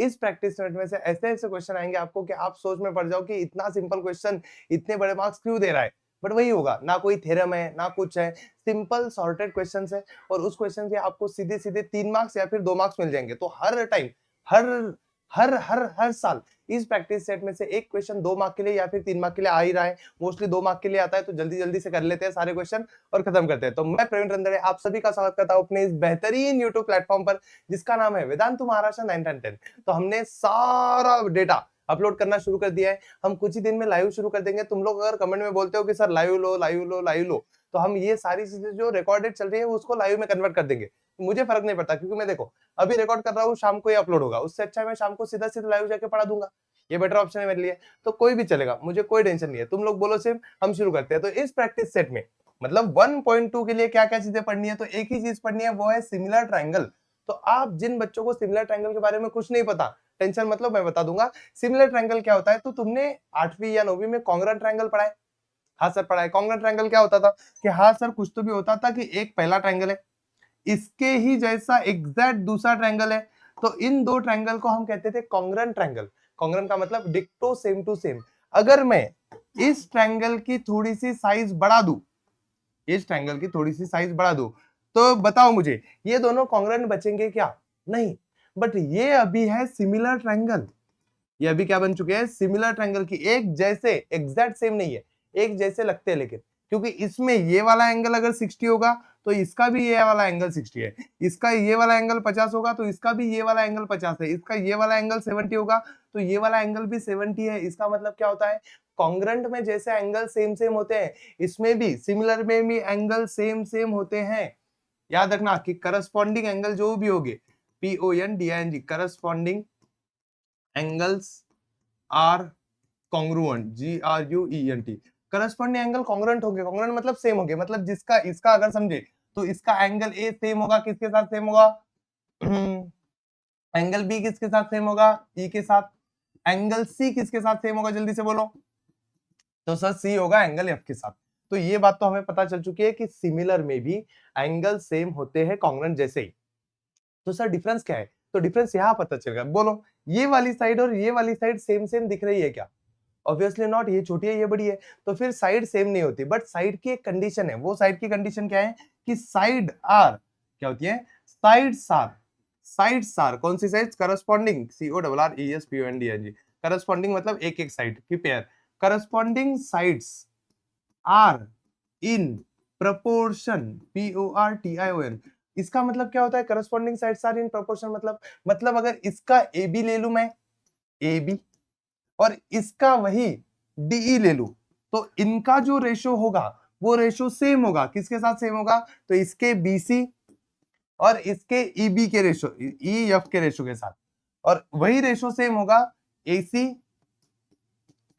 इस practice set में से ऐसे ऐसे क्वेश्चन आएंगे आपको कि आप सोच में पड़ जाओ कि इतना सिंपल क्वेश्चन इतने बड़े मार्क्स क्यों दे रहा है। बट वही होगा, ना कोई थ्योरम है ना कुछ है, सिंपल सॉर्टेड क्वेश्चन है और उस क्वेश्चन के आपको सीधे सीधे 3 मार्क्स या फिर 2 मार्क्स मिल जाएंगे। तो हर टाइम, हर हर हर हर साल इस प्रैक्टिस सेट में से एक क्वेश्चन 2 मार्क के लिए या फिर 3 मार्क के लिए आ ही रहा है। मोस्टली 2 मार्क के लिए आता है, तो जल्दी जल्दी से कर लेते हैं सारे क्वेश्चन और खत्म करते हैं। तो मैं प्रवीण रंधड़े आप सभी का स्वागत करता हूं अपने इस बेहतरीन यूट्यूब प्लेटफॉर्म पर जिसका नाम है वेदांतु महाराष्ट्र 910। तो हमने सारा डेटा अपलोड करना शुरू कर दिया है। हम कुछ ही दिन में लाइव शुरू कर देंगे। तुम लोग अगर कमेंट में बोलते हो कि सर लाइव लो लाइव लो लाइव लो, तो हम ये सारी चीजें जो रिकॉर्डेड चल रही है उसको लाइव में कन्वर्ट कर देंगे। मुझे फर्क नहीं पड़ता, क्योंकि मैं देखो अभी रिकॉर्ड कर रहा हूँ, शाम को ये अपलोड होगा। उससे अच्छा मैं शाम को सीधा सीधा लाइव जाके पढ़ा दूंगा। ये बेटर ऑप्शन है मेरे लिए। तो कोई भी चलेगा, मुझे कोई टेंशन नहीं है। तुम लोग बोलो सिर्फ, हम शुरू करते हैं। तो इस प्रैक्टिस सेट में मतलब 1.2 के लिए क्या क्या चीजें पढ़नी है, तो एक ही चीज पढ़नी है, वो है सिमिलर ट्रायंगल। तो आप जिन बच्चों को सिमिलर ट्रायंगल के बारे में कुछ नहीं पता, टेंशन मतलब मैं बता दूंगा सिमिलर ट्रायंगल क्या होता है। तो तुमने 8वीं या 9वीं में कॉन्ग्रुएंट ट्रायंगल पढ़ा है? हाँ सर पढ़ा है। कॉन्ग्रुएंट ट्रायंगल क्या होता था कि हाँ सर कुछ तो भी होता था कि एक पहला ट्रायंगल है, इसके ही जैसा एग्जैक्ट दूसरा ट्रायंगल है, तो इन दो ट्रायंगल को हम कहते थे कॉन्ग्रुएंट ट्रायंगल। कॉन्ग्रुएंट का मतलब डिक्टो सेम टू सेम। अगर मैं इस ट्रायंगल की थोड़ी सी साइज बढ़ा दूं, इस ट्रायंगल की थोड़ी सी साइज बढ़ा दूं, तो बताओ मुझे ये दोनों कॉन्ग्रुएंट बचेंगे क्या? नहीं। बट ये अभी है सिमिलर ट्रायंगल। ये अभी क्या बन चुके हैं? सिमिलर ट्रायंगल की एक जैसे, एग्जैक्ट सेम नहीं है, एक जैसे लगते हैं लेकिन, क्योंकि इसमें ये वाला एंगल अगर 60 होगा तो इसका भी ये वाला एंगल 60 है, इसका ये वाला एंगल 50 होगा तो इसका भी ये वाला एंगल 50 है, इसका ये वाला एंगल 70 होगा तो ये वाला एंगल भी 70 है। इसका मतलब क्या होता है? कॉन्ग्रुएंट में जैसे एंगल सेम सेम होते हैं, इसमें भी सिमिलर में भी एंगल सेम सेम होते हैं। याद रखना कि करस्पॉन्डिंग एंगल जो भी होंगे, PONDING, corresponding angles are congruent, GRUENT। Corresponding angle congruent होंगे। कॉन्ग्रुएंट मतलब सेम होंगे, मतलब जिसका इसका अगर समझे तो इसका एंगल ए सेम होगा किसके साथ सेम होगा? एंगल बी किसके साथ सेम होगा? ई के साथ। एंगल सी किसके साथ सेम होगा? जल्दी से बोलो। तो सर सी होगा एंगल एफ के साथ। तो ये बात तो हमें पता चल चुकी है कि सिमिलर में भी एंगल सेम होते हैं कॉन्ग्रुएंट जैसे ही। तो सर डिफरेंस क्या है? तो डिफरेंस यहाँ पता चलेगा। बोलो, ये वाली साइड और ये वाली साइड सेम सेम दिख रही है क्या? Obviously not. ये छोटी है ये बड़ी है, तो फिर साइड सेम नहीं होती। बट साइड की एक कंडीशन है। वो साइड की कंडीशन क्या है कि साइड आर क्या होती है? Sides are. साइड्स आर कौन सी साइड्स? Corresponding, CORRESPONDING। करस्पॉन्डिंग मतलब एक एक साइड की pair. Corresponding sides are in proportion, PORTION। इसका मतलब क्या होता है? Corresponding sides are in proportion मतलब अगर इसका AB ले लू मैं, AB, और इसका वही DE ले लू, तो इनका जो रेशो होगा वो रेशो सेम होगा। किसके साथ सेम होगा? तो इसके BC और इसके EB के रेशो, EF के रेशो के साथ। और वही रेशो सेम होगा AC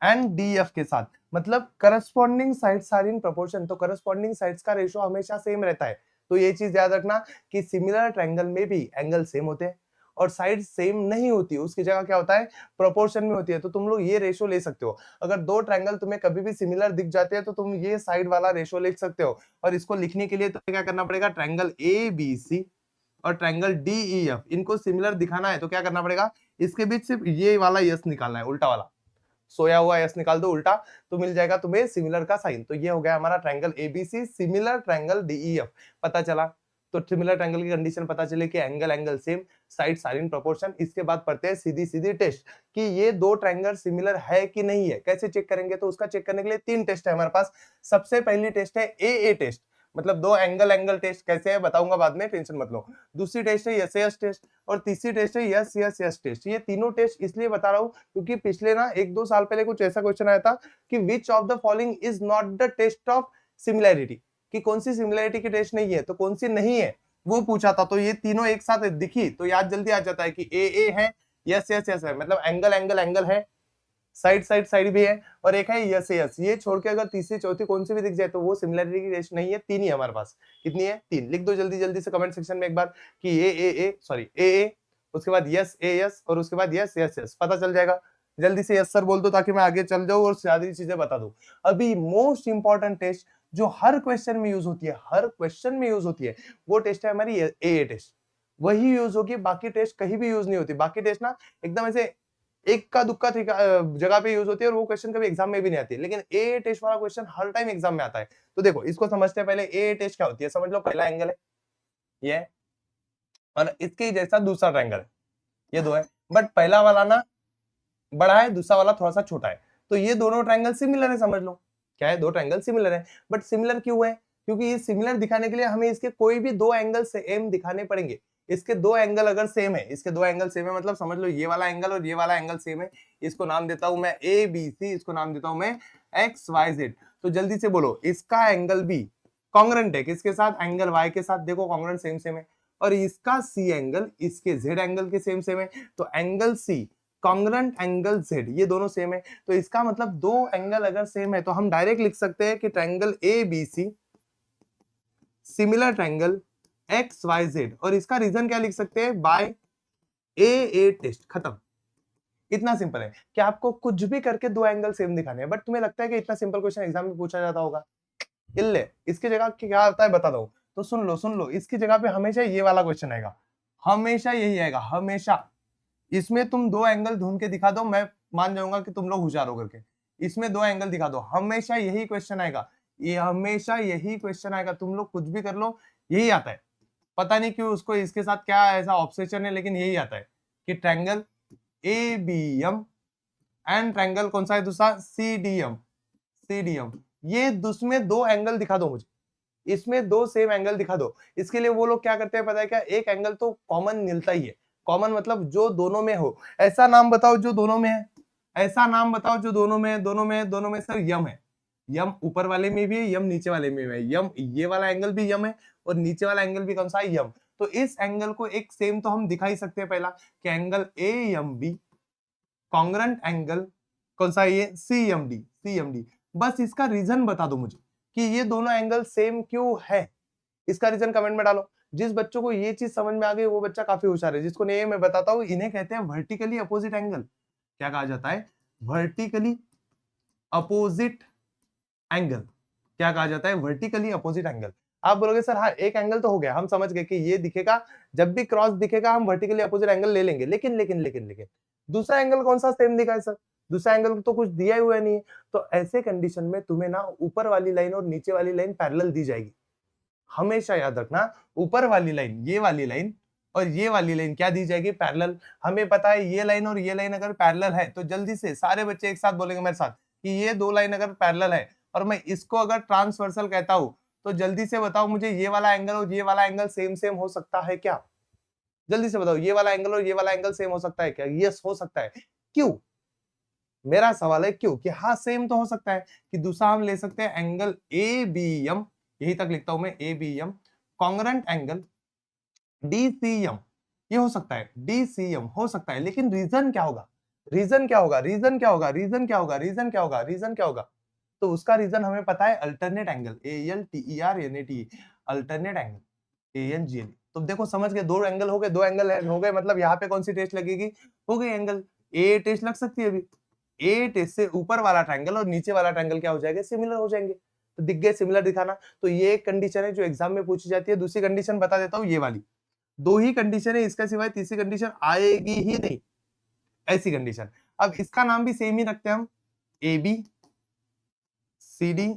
एंड DF के साथ। मतलब corresponding sides are in proportion, तो करस्पॉन्डिंग साइड्स का रेशो हमेशा सेम रहता है। तो ये चीज याद रखना कि सिमिलर ट्रायंगल में भी एंगल सेम होते हैं और साइड सेम नहीं होती, उसकी जगह क्या होता है? प्रोपोर्शन में होती है। तो तुम लोग ये रेशो ले सकते हो। अगर दो ट्रायंगल तुम्हें कभी भी सिमिलर दिख जाते हैं तो तुम ये साइड वाला रेशो लिख सकते हो। और इसको लिखने के लिए तुम्हें क्या करना पड़ेगा? ट्रायंगल ABC और ट्रायंगल DEF, इनको सिमिलर दिखाना है तो क्या करना पड़ेगा? इसके बीच सिर्फ ये वाला यस निकालना है, उल्टा वाला सोया हुआ यस निकाल दो उल्टा, तो मिल जाएगा तुम्हें सिमिलर का साइन। तो ये हो गया हमारा triangle ABC, similar triangle DEF पता चला। तो सिमिलर ट्रायंगल की कंडीशन पता चले कि angle angle same, side side in proportion. इसके बाद पढ़ते हैं सीधी सीधी टेस्ट कि ये दो ट्रायंगल सिमिलर है कि नहीं है। कैसे चेक करेंगे? तो उसका चेक करने के लिए 3 टेस्ट है हमारे पास। सबसे पहली टेस्ट है AA टेस्ट, मतलब दो एंगल एंगल टेस्ट। कैसे है बताऊंगा बाद में, टेंशन मत लो। दूसरी टेस्ट है यस टेस्ट और तीसरी टेस्ट है यस टेस्ट। ये तीनों टेस्ट इसलिए बता रहा हूं क्योंकि पिछले ना 1-2 साल पहले कुछ ऐसा क्वेश्चन आया था कि which of the following is not the test of similarity, कि कौन सी सिमिलैरिटी की टेस्ट नहीं है, तो कौन सी नहीं है वो पूछा था। तो ये तीनों एक साथ दिखी तो याद जल्दी आ जाता है कि ए है, यस है, मतलब एंगल एंगल एंगल है, साइड साइड साइड भी है, और एक है यस। ये छोड़ के अगर तीसरी चौथी कौन सी भी दिख जाए तो वो सिमिलैरिटी की टेस्ट नहीं है। 3 ही हमारे पास। कितनी है? 3। लिख दो जल्दी जल्दी से कमेंट सेक्शन में एक बार कि ए, उसके बाद यस और उसके बाद यस, पता चल जाएगा। जल्दी से यस सर बोल दो ताकि मैं आगे चल जाऊं और सारी चीजें बता दूं। अभी मोस्ट इंपॉर्टेंट टेस्ट जो हर क्वेश्चन में यूज होती है, हर क्वेश्चन में यूज होती है, वो टेस्ट है हमारी ए टेस्ट। वही यूज होगी, बाकी टेस्ट कहीं भी यूज नहीं होती। बाकी टेस्ट ना एकदम ऐसे एक का दुक्का जगह पे यूज होती है और वो क्वेश्चन कभी एग्जाम में भी नहीं आती है, लेकिन ए टेस्ट वाला क्वेश्चन हर टाइम एग्जाम में आता है। तो देखो इसको समझते हैं पहले, ए टेस्ट क्या होती है, समझ लो पहला एंगल है ये, और इसके जैसा दूसरा ट्रायंगल है, ये दो है, बट पहला वाला ना बड़ा है, दूसरा वाला थोड़ा सा छोटा है, तो ये दोनों ट्रायंगल सिमिलर है, समझ लो क्या है, दो ट्रायंगल सिमिलर है। बट सिमिलर क्यों है, क्योंकि ये सिमिलर दिखाने के लिए हमें इसके कोई भी दो एंगल सेम दिखाने पड़ेंगे। इसके दो एंगल अगर सेम है, इसके दो एंगल सेम है, मतलब समझ लो ये वाला एंगल और ये वाला एंगल सेम है, इसको नाम देता हूं मैं ए बी सी, इसको नाम देता हूं मैं एक्स वाई जेड। तो जल्दी से बोलो, इसका एंगल बी कॉन्ग्रेंट है किसके साथ, एंगल वाई के साथ, देखो कॉन्ग्रेंट सेम सेम है, और इसका सी एंगल इसके जेड एंगल के सेम सेम है, तो angle C congruent angle Z, ये दोनों सेम है। तो इसका मतलब दो एंगल अगर सेम है तो हम डायरेक्ट लिख सकते हैं कि triangle A B C similar triangle X Y Z, और इसका रीजन क्या लिख सकते हैं, बाय ए टेस्ट, खत्म। इतना सिंपल है कि आपको कुछ भी करके दो एंगल सेम दिखाने हैं। बट तुम्हें लगता है कि इतना सिंपल क्वेश्चन एग्जाम में पूछा जाता होगा, इल्ले इसकी जगह क्या आता है बता दो। तो सुन लो, इसकी जगह पे हमेशा ये वाला क्वेश्चन आएगा, हमेशा यही आएगा, हमेशा। इसमें तुम दो एंगल ढूंढ के दिखा दो, मैं मान जाऊंगा कि तुम लोग होशियार हो करके। इसमें दो एंगल दिखा दो, हमेशा यही क्वेश्चन आएगा, ये हमेशा यही क्वेश्चन आएगा, तुम लोग कुछ भी कर लो यही आता है। पता नहीं क्यों उसको इसके साथ क्या ऐसा ऑब्सेशन है, लेकिन यही आता है कि triangle A B M and triangle कौन सा है दूसरा, सी डी एम, ये उसमें दो एंगल दिखा दो मुझे, इसमें दो सेम एंगल दिखा दो। इसके लिए वो लोग क्या करते हैं पता है क्या, एक एंगल तो कॉमन मिलता ही है, कॉमन मतलब जो दोनों में हो। ऐसा नाम बताओ जो दोनों में है, ऐसा नाम बताओ जो दोनों में है, दोनों में सर यम है, यम ऊपर वाले में भी है, यम नीचे वाले में भी है, यम ये वाला एंगल भी यम है और नीचे वाला एंगल भी कौन सा है, यम। तो इस एंगल को एक सेम तो हम दिखा ही सकते हैं पहला कि angle A M B congruent angle कौन सा है, ये सी एम डी। बस इसका रीजन बता दो मुझे कि ये दोनों एंगल सेम क्यों है, इसका रीजन कमेंट में डालो। जिस बच्चों को ये चीज समझ में आ गई वो बच्चा काफी होशियार है, जिसको नहीं मैं बताता हूँ, इन्हें कहते हैं वर्टिकली अपोजिट एंगल। क्या कहा जाता है, वर्टिकली अपोजिट एंगल। क्या कहा जाता है, वर्टिकली अपोजिट एंगल। आप बोलोगे सर हाँ एक एंगल तो हो गया, हम समझ गए कि ये दिखेगा, जब भी क्रॉस दिखेगा हम वर्टिकली अपोजिट एंगल ले लेंगे, लेकिन दूसरा एंगल कौन सा सेम दिखा है सर, दूसरा एंगल तो कुछ दिया ही हुआ नहीं है। तो ऐसे कंडीशन में तुम्हें ना ऊपर वाली लाइन और नीचे वाली लाइन पैरेलल दी जाएगी। हमेशा याद रखना, ऊपर वाली लाइन ये वाली लाइन और ये वाली लाइन क्या दी जाएगी, पैरेलल। हमें पता है ये लाइन और ये लाइन अगर पैरेलल है तो जल्दी से सारे बच्चे एक साथ बोलेंगे मेरे साथ कि ये दो लाइन अगर पैरेलल है और मैं इसको अगर ट्रांसवर्सल कहता हूं, तो जल्दी से बताओ मुझे ये वाला एंगल और ये वाला एंगल सेम सेम हो सकता है क्या, जल्दी से बताओ, ये वाला एंगल और ये वाला एंगल सेम हो सकता है क्या, यस हो सकता है। क्यों, मेरा सवाल है क्यों, कि हाँ सेम तो हो सकता है। कि दूसरा हम ले सकते हैं एंगल ए बी एम, यही तक लिखता हूं मैं A B M congruent angle DCM, ये हो सकता है, डीसीएम हो सकता है, लेकिन रीजन क्या होगा, रीजन क्या होगा, रीजन क्या होगा, रीजन क्या होगा, रीजन क्या होगा, रीजन क्या होगा। तो उसका रीजन हमें पता है, alternate angle, ALTERNATE, alternate angle ANGL। तो देखो समझ गए, दो एंगल हो गए, दो एंगल हो गए, मतलब यहाँ पे कौन सी टेस्ट लगेगी, हो गई एंगल ए टेस्ट लग सकती है अभी। ए टेस्ट से ऊपर वाला ट्रायंगल और नीचे वाला ट्रायंगल क्या हो जाएगा, सिमिलर हो जाएंगे। तो दिख गए सिमिलर दिखाना, तो ये एक कंडीशन है जो एग्जाम में पूछी जाती है। दूसरी कंडीशन बता देता हूँ, ये वाली दो ही कंडीशन है, इसका सिवाय तीसरी कंडीशन आएगी ही नहीं, ऐसी कंडीशन। अब इसका नाम भी सेम ही रखते हैं हम, ए बी सी डी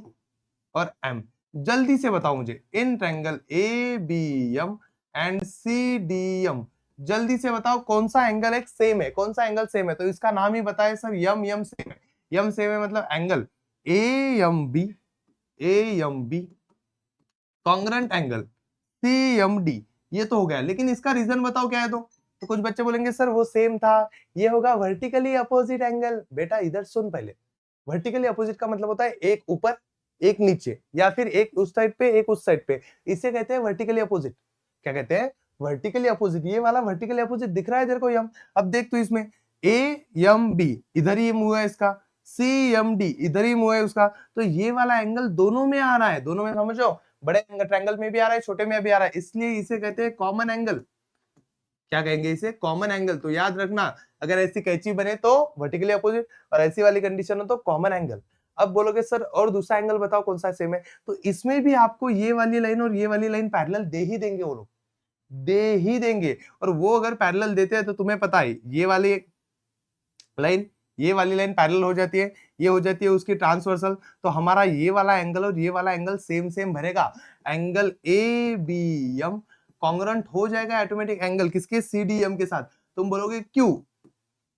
और एम। जल्दी से बताओ मुझे, in triangle A B M and C D M, जल्दी से बताओ कौन सा एंगल एक सेम है, कौन सा एंगल सेम है। तो इसका नाम ही बताए सर, यम यम सेम है, यम सेम है मतलब angle A M B congruent angle C M D, ये तो हो गया, लेकिन इसका रीजन बताओ क्या है। तो कुछ बच्चे बोलेंगे सर वो सेम था, ये होगा वर्टिकली अपोजिट एंगल। बेटा इधर सुन पहले, वर्टिकली अपोजिट का मतलब होता है एक ऊपर एक नीचे, या फिर एक उस साइड पे एक उस साइड पे, इसे कहते हैं वर्टिकली अपोजिट। क्या कहते हैं, वर्टिकली अपोजिट। ये वाला वर्टिकली अपोजिट दिख रहा है तेरे को यम, अब देख तू इसमें ए एम बी इधर ही मूव है इसका, सी एम डी इधर ही मूव है उसका, तो ये वाला एंगल दोनों में आ रहा है, दोनों में समझो, बड़े ट्रायंगल में भी आ रहा है, छोटे में भी आ रहा है, इसलिए इसे कहते हैं कॉमन एंगल। क्या कहेंगे इसे, कॉमन एंगल। तो याद रखना, अगर ऐसी कैची बने तो वर्टिकली अपोजिट, और ऐसी वाली कंडीशन हो तो कॉमन एंगल। अब बोलोगे सर और दूसरा एंगल बताओ कौन सा सेम है, तो इसमें भी आपको ये वाली लाइन और ये वाली लाइन पैरेलल दे ही देंगे वो लोग। दे ही देंगे। और वो अगर पैरेलल देते हैं तो तुम्हें पता है ये वाली लाइन, ये वाली लाइन पैरेलल हो जाती है, ये हो जाती है उसकी ट्रांसवर्सल, तो हमारा ये वाला एंगल और ये वाला एंगल सेम सेम भरेगा। Angle A B M congruent हो जाएगा ऑटोमेटिक एंगल किसके, सी डी एम के साथ। तुम बोलोगे क्यों,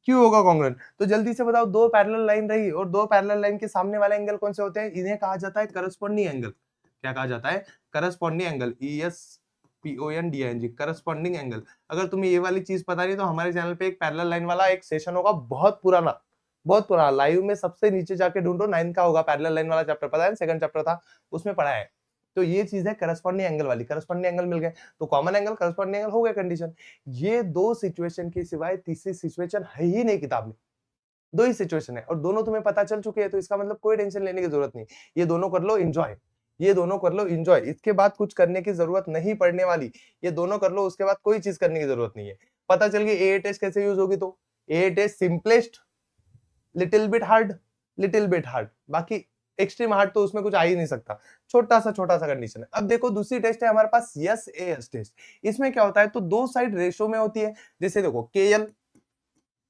क्यों होगा कॉन्ग्रुएंट? तो जल्दी से बताओ, दो पैरेलल लाइन रही और दो पैरेलल लाइन के सामने वाले एंगल कौन से होते हैं? इन्हें कहा जाता है करस्पॉन्डिंग एंगल। क्या कहा जाता है? Corresponding angle, E S P O N D N G, corresponding angle. अगर तुम्हें ये वाली चीज पता नहीं तो हमारे चैनल पे एक पैरेलल लाइन वाला एक सेशन होगा, बहुत पुराना, बहुत पुराना, लाइव में सबसे नीचे जाके ढूंढो, 9 का होगा, पैरेलल लाइन वाला चैप्टर, पता है, सेकंड चैप्टर था, उसमें पढ़ा है। तो ये चीज है करस्पॉन्डिंग एंगल वाली, करस्पॉन्डिंग एंगल मिल गए तो कॉमन एंगल, करस्पॉन्डिंग एंगल हो गया कंडीशन। ये दो सिचुएशन के सिवाय तीसरी सिचुएशन है ही नहीं किताब में, दो ही सिचुएशन है और दोनों तुम्हें पता चल चुके हैं, तो इसका मतलब कोई टेंशन लेने की जरूरत नहीं। ये दोनों कर लो एंजॉय, ये दोनों कर लो एंजॉय, इसके बाद कुछ करने की जरूरत नहीं पड़ने वाली। ये दोनों कर लो, उसके बाद कोई चीज करने की जरूरत नहीं है। पता चल गई ए टेस्ट कैसे यूज होगी, तो a test simplest, little bit hard, little bit hard, बाकी एक्सट्रीम हार्ड तो उसमें कुछ आ ही नहीं सकता, छोटा सा कंडीशन है। अब देखो दूसरी टेस्ट है हमारे पास यस ए एस टेस्ट। इसमें क्या होता है, तो दो साइड रेशो में होती है। जैसे देखो के एल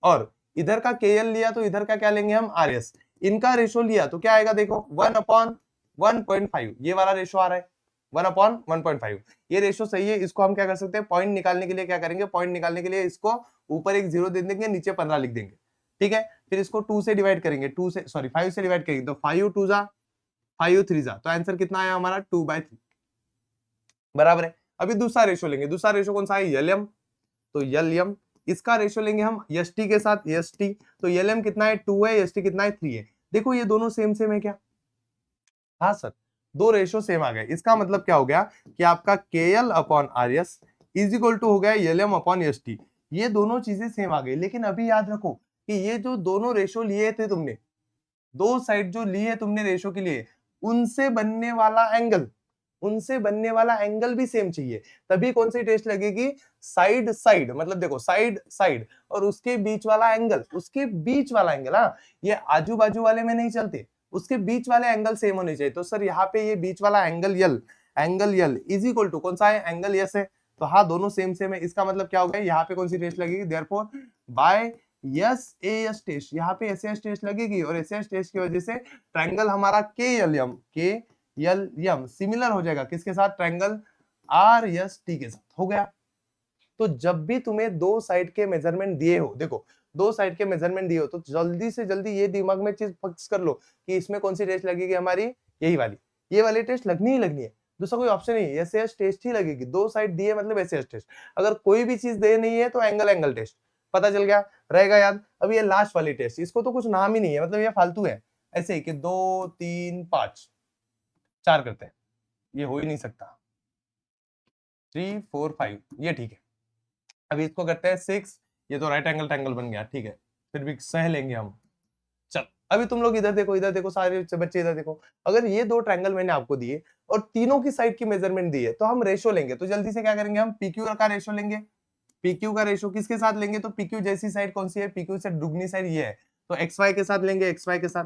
और इधर का के एल लिया तो इधर का क्या लेंगे हम, आर एस। इनका रेशो लिया तो क्या आएगा, देखो 1/1.5, ये वाला रेशो आ रहा है 1/1.5। ये रेशो सही है, इसको हम क्या कर सकते हैं, पॉइंट निकालने के लिए क्या करेंगे, पॉइंट निकालने के लिए इसको ऊपर एक 0 दे देंगे, नीचे 15 लिख देंगे, ठीक है। फिर इसको 2 से डिवाइड करेंगे, 5 से डिवाइड करेंगे, तो 5 2 जा 5 3 जा, तो आंसर कितना आया हमारा 2/3 बराबर है। अभी दूसरा रेशो लेंगे, दूसरा रेशो कौन सा है, एलएम, तो एलएम इसका रेशो लेंगे हम एस टी के साथ, एस टी, तो एलएम कितना है 2 है, एस टी कितना है 3 है। देखो ये दोनों सेम सेम है क्या, हाँ सर, दो रेशो सेम आ गए। इसका मतलब क्या हो गया कि आपका K L upon R S is equal to हो गया L M upon S T. ये दोनों चीजें सेम आ गई, लेकिन अभी याद रखो कि ये जो दोनों रेशो लिए थे तुमने, दो साइड जो ली है तुमने रेशो के लिए, उनसे बनने वाला एंगल, उनसे बनने वाला एंगल भी सेम चाहिए, तभी कौन सी टेस्ट लगेगी, साइड साइड, मतलब देखो साइड साइड और उसके बीच वाला एंगल, उसके बीच वाला एंगल, हाँ, ये आजू बाजू वाले में नहीं चलते, उसके बीच वाले एंगल सेम होने चाहिए। तो सर यहाँ पे ये बीच वाला angle L is equal to कौन सा है, एंगल यस है, तो हाँ दोनों सेम सेम है। इसका मतलब क्या हो गया, यहाँ पे कौन सी टेस्ट लगेगी, therefore by S A S test, यहाँ पे एस एस टेस्ट लगेगी और एस एस टेस्ट की वजह से ट्रायंगल हमारा के एल एम सिमिलर हो जाएगा किसके साथ, ट्रायंगल आर एस टी के साथ, हो गया। तो जब भी तुम्हें दो साइड के मेजरमेंट दिए हो, देखो दो साइड के मेजरमेंट दिए हो, तो जल्दी से जल्दी ये दिमाग में चीज फिक्स कर लो कि इसमें कौन सी टेस्ट लगेगी हमारी, यही वाली, ये वाली टेस्ट लगनी ही लगनी है, दूसरा कोई ऑप्शन नहीं है, एस एस टेस्ट ही लगेगी। दो साइड दिए मतलब एस एस टेस्ट, अगर कोई भी चीज दे नहीं है तो एंगल टेस्ट, पता चल गया, रहेगा याद। अब ये लास्ट वाली टेस्ट, इसको तो कुछ नाम ही नहीं है, मतलब ये फालतू है, ऐसे ही कि 2 3 5 4 करते हैं, ये हो ही नहीं सकता, 3 4 5 ये ठीक है। अभी इसको करते हैं 6, ये तो राइट एंगल ट्रायंगल बन गया, ठीक है, फिर भी सह लेंगे हम। चल अभी तुम लोग इधर देखो सारे बच्चे इधर देखो, अगर ये दो ट्रायंगल मैंने आपको दिए और तीनों की साइड की मेजरमेंट दी है, तो हम रेशो लेंगे, तो जल्दी से क्या करेंगे, हम पीक्यू का रेशो लेंगे। पीक्यू का रेशो किसके साथ लेंगे, तो पीक्यू जैसी साइड कौन सी है, पीक्यू से दुगनी साइड ये है, तो एक्स वाई के साथ लेंगे, एक्स वाई के साथ,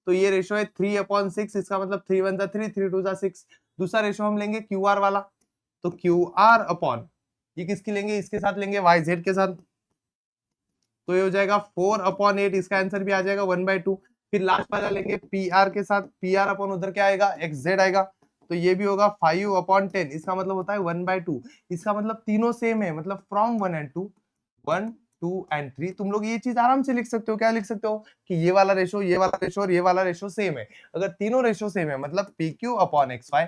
तो ये रेशो है 3/6, इसका मतलब 3 1 3 3 2 6। दूसरा रेशो हम लेंगे क्यू आर वाला, तो क्यू आर अपॉन ये किसकी लेंगे, इसके साथ लेंगे, वाई जेड के साथ, तो ये हो जाएगा 4/8, इसका आंसर भी आ जाएगा 1/2। फिर लास्ट वाला लेंगे पी आर के साथ, पी आर अपॉन उधर क्या आएगा, एक्स जेड आएगा, तो ये भी होगा 5/10, इसका मतलब होता है 1/2। इसका मतलब तीनों सेम है, मतलब फ्रॉम 1 and 2, 1 2 and 3। तुम लोग ये चीज आराम से लिख सकते हो, क्या लिख सकते हो कि ये वाला रेशो, ये वाला रेशो और ये वाला रेशो सेम है। अगर तीनों रेशो सेम है मतलब P Q upon X Y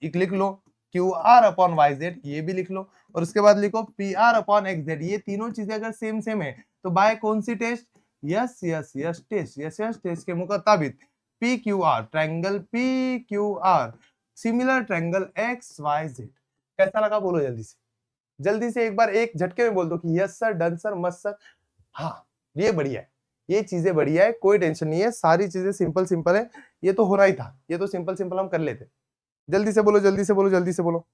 लिख लो, Q R upon Y Z ये भी लिख लो, और उसके बाद लिखो P R upon X Z. ये तीनों चीजें अगर सेम सेम है तो बाय कौन सी test, S S S test, S S test के मुताबिक P Q R, triangle P Q R similar triangle X Y Z. कैसा लगा बोलो जल्दी से, जल्दी से एक बार एक झटके में बोल दो कि यस सर, डन सर, मस्त सर। हाँ ये बढ़िया है, ये चीजें बढ़िया है, कोई टेंशन नहीं है, सारी चीजें सिंपल सिंपल है, ये तो होना ही था, ये तो सिंपल सिंपल हम कर लेते। जल्दी से बोलो, जल्दी से बोलो, जल्दी से बोलो,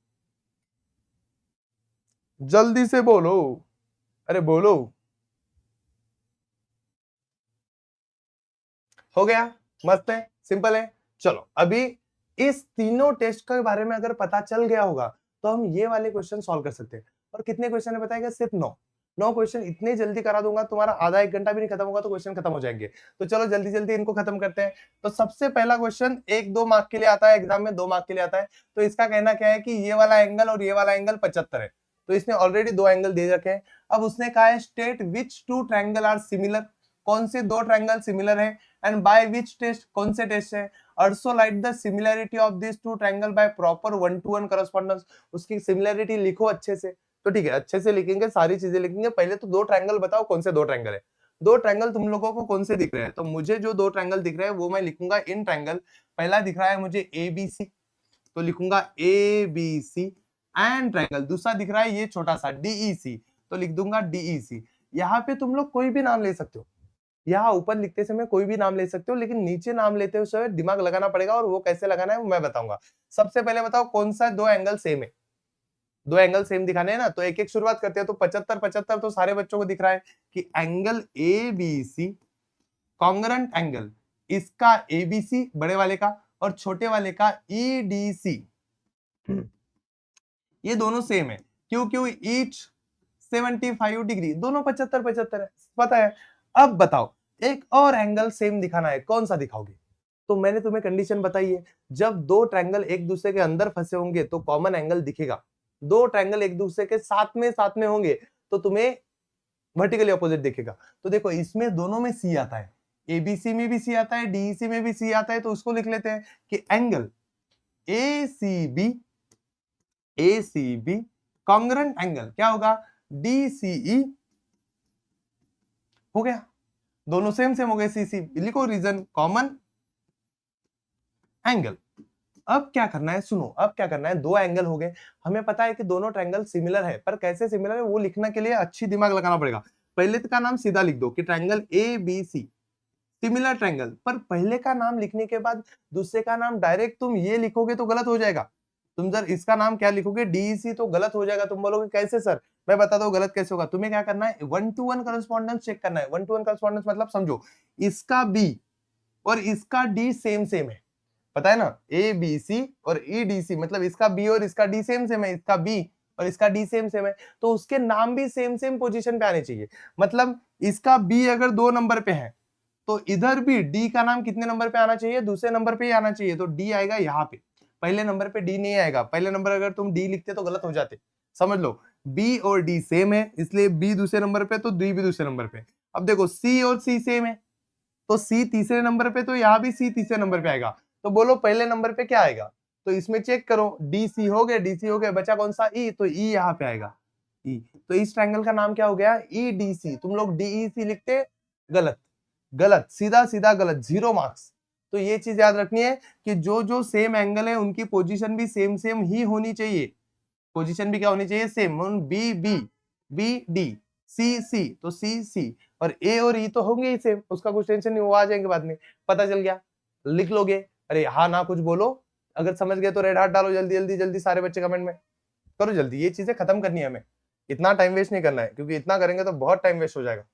जल्दी से बोलो, अरे बोलो, हो गया, मस्त है, सिंपल है। चलो अभी इस तीनों टेस्ट के बारे में अगर पता चल गया होगा तो हम ये वाले क्वेश्चन सॉल्व कर सकते हैं। और कितने क्वेश्चन है बताएगा? सिर्फ 9 क्वेश्चन इतने जल्दी करा दूंगा, तुम्हारा आधा 1 घंटा भी नहीं खत्म होगा तो क्वेश्चन खत्म हो जाएंगे। तो चलो जल्दी जल्दी इनको खत्म करते हैं। तो सबसे पहला क्वेश्चन 1-2 मार्क के लिए आता है, एग्जाम में 2 मार्क के लिए आता है। तो इसका कहना क्या है कि ये वाला एंगल और ये वाला एंगल 75 है। तो इसने ऑलरेडी 2 एंगल दे रखे हैं। अब उसने कहा है state which 2 triangle are similar, कौन से 2 ट्रायंगल सिमिलर है, एंड बाय विच टेस्ट, कौन से टेस्ट है, also write the similarity of these 2 triangle by proper 1-to-1 correspondence। उसकी सिमिलरिटी लिखो अच्छे से। तो ठीक है, अच्छे से लिखेंगे, सारी चीजें लिखेंगे। पहले तो 2 ट्रायंगल बताओ, कौन से 2 ट्रायंगल है। 2 ट्रायंगल तुम लोगों को कौन से दिख रहे हैं? तो मुझे जो 2 ट्रायंगल दिख रहे हैं वो मैं लिखूंगा इन ट्रायंगल। पहला दिख रहा है मुझे ABC, तो लिखूंगा ABC एंड ट्रायंगल। दूसरा दिख रहा है ये छोटा सा DEC, तो लिख दूंगा DEC। यहाँ पे तुम लोग कोई भी नाम ले सकते हो, यहाँ ऊपर लिखते समय कोई भी नाम ले सकते हो, लेकिन नीचे नाम लेते हुए दिमाग लगाना पड़ेगा, और वो कैसे लगाना है वो मैं बताऊंगा। सबसे पहले बताओ कौन सा 2 एंगल सेम है। 2 एंगल सेम दिखाने हैं ना, तो एक एक शुरुआत करते हैं। तो 75 तो सारे बच्चों को दिख रहा है कि एंगल ABC कॉन्ग्रुएंट एंगल, इसका ABC बड़े वाले का और छोटे वाले का EDC, ये दोनों सेम है। क्यों? ईच 75 डिग्री, दोनों 75 है, पता है। अब बताओ एक और एंगल सेम दिखाना है, कौन सा दिखाओगे? तो मैंने तुम्हें कंडीशन बताई है, जब 2 ट्रायंगल एक दूसरे के अंदर फंसे होंगे तो कॉमन एंगल दिखेगा। 2 ट्रायंगल एक दूसरे के साथ में होंगे तो तुम्हें वर्टिकली अपोजिट दिखेगा। तो देखो इसमें दोनों में C आता है, ABC में भी C आता है, DEC में भी C आता है। तो उसको लिख लेते हैं कि एंगल ACB कॉन्ग्रुएंट एंगल क्या होगा? DCE हो गया। दोनों सेम हो गए। CC लिखो, रीजन कॉमन एंगल। अब क्या करना है, सुनो, अब क्या करना है, 2 एंगल हो गए। हमें पता है कि दोनों ट्रायंगल सिमिलर है, पर कैसे सिमिलर है वो लिखने के लिए अच्छी दिमाग लगाना पड़ेगा। पहले का नाम सीधा लिख दो कि ट्रायंगल ABC सिमिलर ट्रायंगल, पर पहले का नाम लिखने के बाद दूसरे का नाम डायरेक्ट तुम ये लिखोगे तो गलत हो जाएगा। तुम जब इसका नाम क्या लिखोगे DEC, तो गलत हो जाएगा। तुम बोलोगे कैसे सर? मैं बता दो गलत कैसे होगा। तुम्हें क्या करना है, 1-to-1 करस्पॉन्डेंस चेक करना है। 1-to-1 करस्पॉन्डेंस मतलब समझो, इसका B और इसका D सेम है, पता है ना। ABC और EDC मतलब इसका B और इसका D सेम है, इसका B और इसका D सेम है, तो उसके नाम भी सेम पोजीशन पे आने चाहिए। मतलब इसका B अगर 2 नंबर पे है तो इधर भी D का नाम कितने नंबर पे आना चाहिए? दूसरे नंबर पे ही आना चाहिए। तो D आएगा यहाँ पे, पहले नंबर पे D नहीं आएगा। पहले नंबर अगर तुम D लिखते तो गलत हो जाते, समझ लो। B और D सेम है, इसलिए B दूसरे नंबर पे तो D भी दूसरे नंबर पे। अब देखो C और C सेम है, तो C तीसरे नंबर पे, तो यहाँ भी C तीसरे नंबर पे आएगा। तो बोलो पहले नंबर पे क्या आएगा? तो इसमें चेक करो, DC हो गए, बचा कौन सा? E, तो E यहाँ पे आएगा, E। तो इस ट्रायंगल का नाम क्या हो गया? EDC। तुम लोग DEC लिखते, गलत, सीधा गलत, 0 मार्क्स। तो ये चीज याद रखनी है कि जो सेम एंगल है उनकी पोजीशन भी सेम ही होनी चाहिए। पोजीशन भी क्या होनी चाहिए? सेम। BD CC, तो CC और A और E तो होंगे ही सेम, उसका कुछ टेंशन नहीं, वो आ जाएंगे बाद में। पता चल गया, लिख लोगे। अरे हाँ ना कुछ बोलो, अगर समझ गए तो रेड हार्ट डालो जल्दी सारे बच्चे कमेंट में करो जल्दी। ये चीजें खत्म करनी है हमें, इतना टाइम वेस्ट नहीं करना है, क्योंकि इतना करेंगे तो बहुत टाइम वेस्ट हो जाएगा।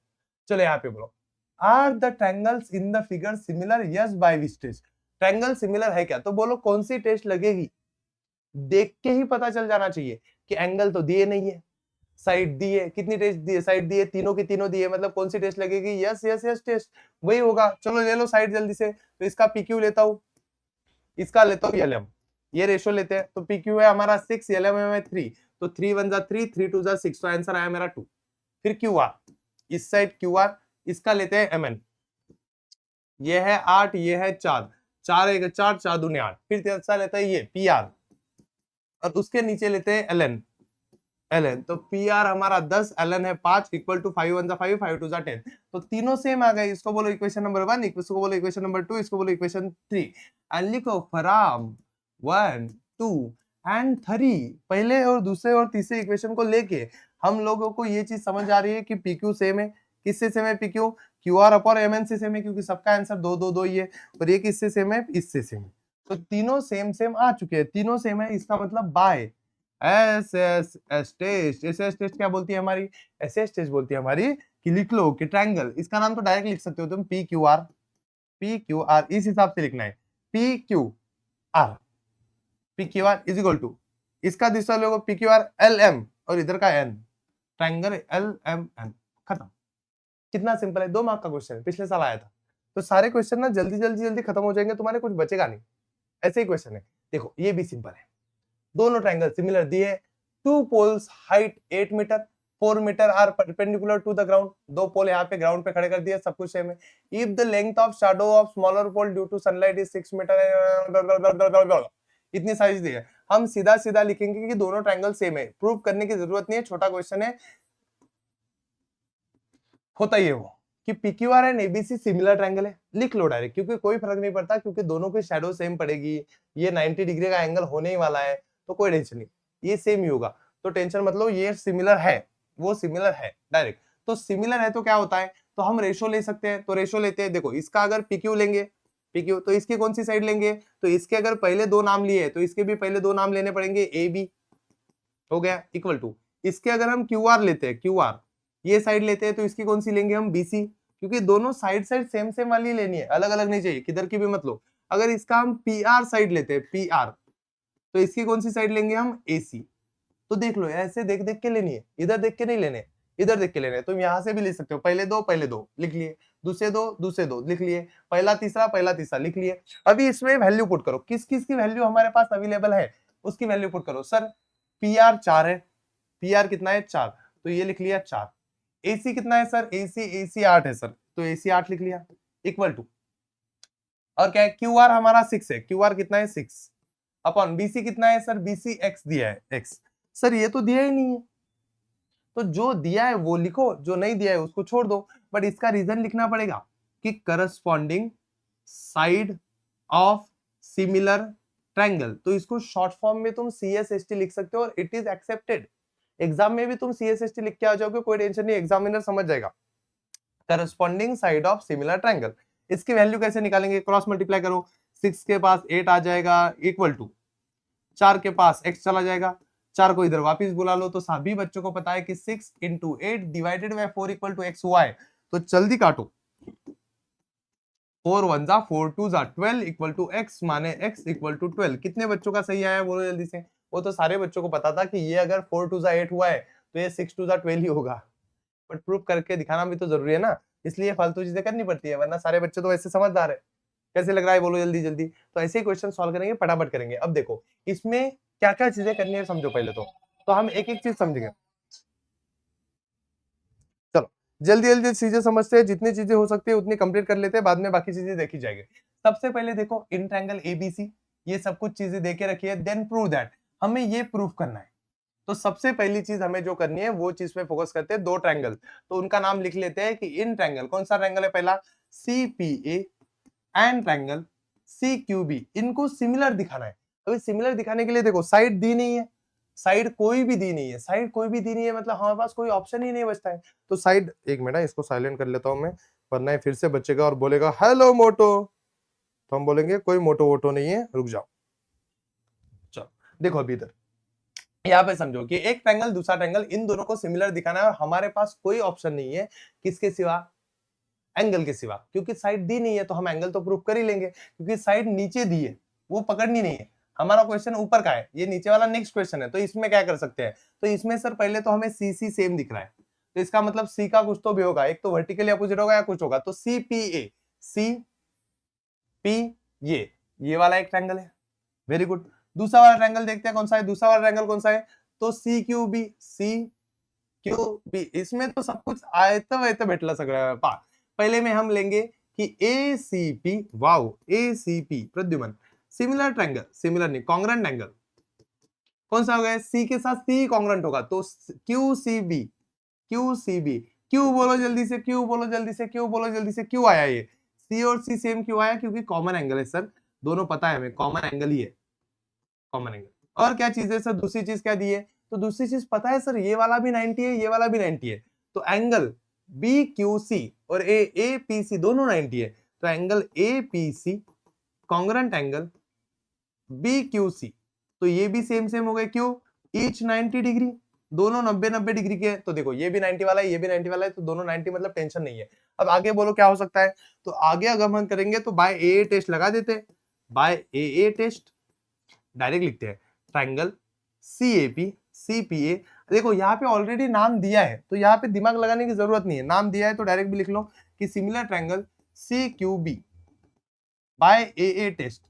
चलो यहाँ पे बोलो, are the triangles in the figure similar? Yes by which test? Triangle similar है क्या? तो बोलो कौन सी टेस्ट लगेगी? देख के ही पता चल जाना चाहिए कि एंगल तो दिए नहीं है, साइड दी है। कितनी टेस्ट दी है? साइड दी है, तीनों की तीनों दी है, मतलब कौन सी टेस्ट लगेगी? यस टेस्ट वही होगा। चलो ले लो साइड जल्दी से। तो इसका PQ लेता हूं, इसका लेता हूं LM, ये रेशो लेते हैं। तो PQ है हमारा 6, LM है 3, तो 3 1 जा 3, 3 2 जा 6, तो आंसर आया मेरा 2। फिर QR, इस साइड QR, इसका लेते हैं MN, ये है 8, ये है 4, 4 1 4, 4 दूनी 8। फिर तीसरा लेता है ये PR, और उसके नीचे लेते हैं LN, तो PR हमारा 10, LN है 5, इक्वल टू 5 1 जा 5, 5 2 जा 10। तो तीनों सेम आ गए। इसको बोलो इक्वेशन नंबर 1, इसको बोलो इक्वेशन नंबर 2, इसको बोलो इक्वेशन 3। एंड लिखो फ्रॉम 1 2 एंड 3, पहले और दूसरे और तीसरे इक्वेशन को लेके हम लोगों को ये चीज समझ आ रही है कि PQ सेम है। किससे सेम है PQ? QR अपॉन MN से सेम है, क्योंकि सबका आंसर 2 2 2 ही है। और ये किससे सेम है? इससे सेम है। तो तीनों सेम आ चुके हैं, तीनों सेम है, इसका मतलब बाय SS टेस्ट क्या बोलती है हमारी? SS टेस्ट बोलती है हमारी कि लिख लो कि ट्रायंगल, इसका नाम तो डायरेक्ट लिख सकते हो तुम, PQR, इस हिसाब से लिखना है, PQR इज इक्वल टू इसका दूसरा लोगो PQR LM और इधर का N, ट्रायंगल LMN, खत्म। कितना सिंपल है, 2 मार्क का क्वेश्चन है, पिछले साल आया था। तो सारे क्वेश्चन ना जल्दी जल्दी जल्दी खत्म हो जाएंगे, तुम्हारे कुछ बचेगा नहीं, ऐसे ही क्वेश्चन है। देखो ये भी सिंपल है, दोनों ट्रायंगल सिमिलर दिए, 2 poles height 8 metre 4 metre are perpendicular to the ground, 2 pole यहाँ पे ग्राउंड पे खड़े कर दिए, सब कुछ सेम है। If the length of shadow of smaller pole due to sunlight is 6 metre, इतनी साइज दी है। हम सीधा सीधा लिखेंगे कि दोनों ट्रायंगल सेम है, प्रूव करने की जरूरत नहीं है, छोटा क्वेश्चन है। होता ही है वो कि PQR and ABC similar triangle है, लिख लो डायरेक्ट, क्योंकि कोई फर्क नहीं पड़ता, क्योंकि दोनों की शैडो सेम पड़ेगी, ये 90 डिग्री का एंगल होने ही वाला है, तो कोई टेंशन नहीं, ये सेम ही होगा, तो टेंशन मतलब ये सिमिलर है, वो सिमिलर है डायरेक्ट। तो सिमिलर है तो क्या होता है, तो हम रेशो ले सकते हैं, तो रेशो लेते हैं। देखो इसका अगर PQ लेंगे, PQ तो इसकी कौन सी साइड लेंगे, तो इसके अगर पहले 2 नाम लिए तो इसके भी पहले 2 नाम लेने पड़ेंगे, AB हो गया, इक्वल टू इसके अगर हम QR लेते हैं, QR ये साइड लेते हैं, तो इसकी कौन सी लेंगे हम, BC, क्योंकि दोनों साइड साइड सेम सेम वाली लेनी है, अलग अलग नहीं चाहिए, किधर की भी मत लो। अगर इसका हम PR साइड लेते हैं, PR, तो इसकी कौन सी साइड लेंगे हम, AC। तो देख लो ऐसे देख देख के लेनी है, इधर देख के नहीं लेने, इधर देख के लेने। तुम यहाँ से भी ले सकते हो, पहले दो लिख लिए, दूसरे दो लिख लिए, पहला तीसरा लिख लिए। अभी इसमें वैल्यू पुट करो, किस किस की वैल्यू हमारे पास अवेलेबल है उसकी वैल्यू पुट करो। सर PR 4 है, PR कितना है 4, तो ये लिख लिया 4। AC कितना है सर, AC 8 है सर, तो AC 8 लिख लिया, इक्वल टू, और क्या है, QR हमारा 6 है, QR कितना है 6 अपॉन BC कितना है सर, BC X दिया है, X। सर ये तो दिया ही नहीं है, तो जो दिया है वो लिखो, जो नहीं दिया है उसको छोड़ दो, बट इसका रीजन लिखना पड़ेगा कि corresponding side of similar triangle, तो इसको शॉर्ट फॉर्म में तुम CSST लिख सकते हो और इट इज एक्सेप्टेड। एग्जाम में भी तुम CSST लिख के आ जाओगे, कोई टेंशन नहीं, एग्जामिनर समझ जाएगा। Corresponding side of similar triangle, इसकी वैल्यू कैसे निकालेंगे, क्रॉस मल्टीप्लाई करो, 6 के पास 8 आ जाएगा, इक्वल टू 4 के पास x चला जाएगा, 4 को इधर वापस बुला लो। तो सभी बच्चों को पता है कि 6 into 8 divided by 4 equal to x हुआ है, तो जल्दी काटो, 4 1 जा 4 2 जा 12 इक्वल टू x, माने x इक्वल टू 12। कितने बच्चों का सही आया बोलो जल्दी से। वो तो सारे बच्चों को पता था कि ये अगर 4 2 जा 8 हुआ है तो ये 6 2 जा 12 ही होगा, बट प्रूफ करके दिखाना भी तो जरूरी है ना, इसलिए फालतू चीजें करनी पड़ती है, वरना सारे बच्चे तो ऐसे समझदार है। कैसे लग रहा है बोलो जल्दी जल्दी। तो ऐसे ही क्वेश्चन सॉल्व करेंगे, फटाफट करेंगे। अब देखो इसमें क्या क्या चीजें करनी है समझो पहले तो हम एक एक चीज समझेंगे। चलो जल्दी जल्दी चीजें समझते हैं, जितनी चीजें हो सकती है उतनी कंप्लीट कर लेते हैं, बाद में बाकी चीजें देखी जाएगी। सबसे पहले देखो इन ट्रायंगल ABC, ये सब कुछ चीजें देके रखी है, देन प्रूव दैट, हमें ये प्रूफ करना है। तो सबसे पहली चीज हमें जो करनी है वो चीज पे फोकस करते हैं, 2 ट्रायंगल, तो उनका नाम लिख लेते हैं कि इन ट्रायंगल, कौन सा ट्रायंगल है पहला, CPA एंड ट्रायंगल CQB, इनको सिमिलर दिखाना है। अभी सिमिलर दिखाने के लिए देखो साइड दी नहीं है, साइड कोई भी दी नहीं है, साइड कोई भी दी नहीं है, मतलब हमारे पास कोई ऑप्शन ही नहीं बचता है। तो साइड, एक मिनट इसको साइलेंट कर लेता हूं मैं, वरना फिर से बचेगा और बोलेगा हेलो मोटो, तो हम बोलेंगे कोई मोटो वोटो नहीं है, रुक जाओ। चलो देखो अभी इधर यहाँ पे समझो कि एक ट्रायंगल दूसरा ट्रायंगल, इन दोनों को सिमिलर दिखाना है और हमारे पास कोई ऑप्शन नहीं है किसके सिवा, एंगल के सिवा, क्योंकि साइड दी नहीं है तो हम एंगल तो प्रूफ कर ही लेंगे, क्योंकि साइड नीचे दी है वो पकड़नी नहीं है। हमारा क्वेश्चन ऊपर का है, ये नीचे वाला नेक्स्ट क्वेश्चन है, तो इसमें क्या कर सकते हैं, तो इसमें सर पहले तो हमें CC सेम दिख रहा है, तो इसका मतलब C का कुछ तो भी होगा, एक तो वर्टिकली अपोजिट होगा या कुछ होगा, तो CPA, CP ये वाला एक ट्रायंगल है, वेरी गुड। दूसरा वाला ट्रायंगल देखते हैं कौन सा है, दूसरा वाला ट्रायंगल कौन सा है, तो CQB, इसमें तो सब कुछ आयत वैत भेटला सगळं पा। पहले में हम लेंगे कि ACP, wow ACP Pradyuman, similar triangle, similar नहीं कॉन्ग्रुएंट एंगल, कौन सा हो गया, C के साथ C कॉन्ग्रुएंट होगा, तो QCB, क्यों बोलो जल्दी से, क्यों बोलो जल्दी से, क्यों बोलो जल्दी से, क्यों आया ये C और C सेम क्यों आया, क्योंकि कॉमन एंगल है सर, दोनों पता है हमें कॉमन एंगल ही है, कॉमन एंगल। और क्या चीज है सर, दूसरी चीज क्या दी है, तो दूसरी चीज पता है सर, ये वाला भी 90 है, ये वाला भी 90 है, तो एंगल BQC और APC दोनों 90 है, तो angle APC congruent angle BQC, तो ये भी सेम सेम हो गए, क्यों, ईच 90 डिग्री, दोनों 90 डिग्री के, तो देखो ये भी 90 वाला है, ये भी 90 वाला है, तो दोनों 90, मतलब टेंशन नहीं है। अब आगे बोलो क्या हो सकता है, तो आगे अगर हम करेंगे तो बाय AA टेस्ट लगा देते हैं, बाय AA टेस्ट डायरेक्ट लिखते हैं, ट्रायंगल CAP, CPA। देखो यहाँ पे ऑलरेडी नाम दिया है तो यहाँ पे दिमाग लगाने की जरूरत नहीं है, नाम दिया है तो डायरेक्ट भी लिख लो कि similar triangle CQB by AA test.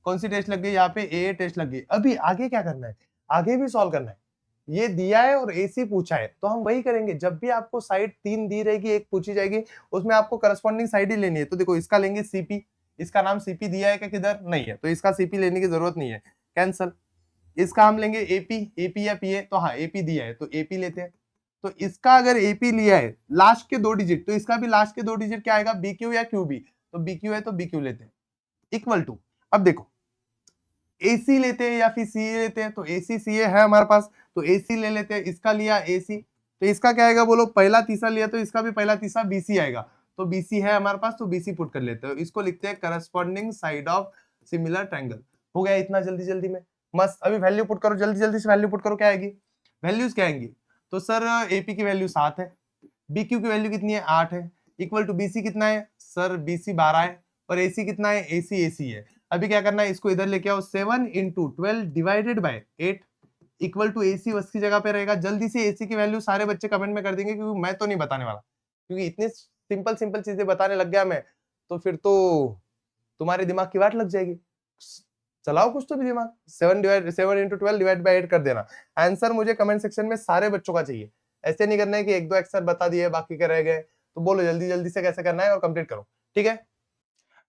कौन सी टेस्ट लग गई यहाँ पे? AA टेस्ट लग गई। अभी आगे क्या करना है? आगे भी सॉल्व करना है। ये दिया है और AC पूछा है तो हम वही करेंगे। जब भी आपको साइड 3 दी रहेगी, एक पूछी जाएगी, उसमें आपको करस्पॉन्डिंग साइड ही लेनी है। तो देखो इसका लेंगे CP, इसका नाम CP दिया है क्या? किधर नहीं है, तो इसका CP लेने की जरूरत नहीं है, कैंसल। इसका हम लेंगे AP या PA, तो हाँ AP दिया है तो AP लेते हैं। तो इसका अगर AP लिया है लास्ट के 2 डिजिट, तो इसका भी लास्ट के 2 डिजिट क्या आएगा? BQ या QB, तो BQ है तो BQ लेते हैं। इक्वल टू, अब देखो AC लेते हैं या फिर CA लेते हैं, तो AC CA है हमारे पास तो AC ले लेते हैं। इसका लिया AC, तो इसका क्या आएगा बोलो? पहला तीसरा लिया तो इसका भी पहला तीसरा BC आएगा, तो BC है हमारे पास तो BC पुट कर लेते हैं। इसको लिखते हैं corresponding side of similar triangle. हो गया इतना जल्दी जल्दी में, मस्त। अभी वैल्यू पुट करो, जल्दी जल्दी से वैल्यू पुट करो। क्या आएगी? वैल्यूज क्या आएंगी? तो सर AP की वैल्यू 7 है, BQ की वैल्यू कितनी है? 8 है, इक्वल टू BC कितना है? सर BC 12 है, और AC कितना है? AC है। अभी क्या करना है? इसको इधर लेके आओ, 7 into 12 divided by 8 equal to AC उसकी जगह पे रहेगा। जल्दी से AC की वैल्यू सारे बच्चे कमेंट में कर देंगे, क्योंकि मैं तो नहीं बताने वाला, क्योंकि इतने सिंपल सिंपल चीजें बताने लग गया मैं, तो फिर तो तुम्हारे दिमाग की वाट लग जाएगी। चलाओ कुछ तो भी दिमाग। 7 इंटू 12 डिवाइड बाय 8 कर देना। आंसर मुझे कमेंट सेक्शन में सारे बच्चों का चाहिए। ऐसे नहीं करना है कि एक दो अक्षर बता दिए बाकी के रह गए। तो बोलो जल्दी जल्दी से कैसे करना है और कंप्लीट करो, ठीक है?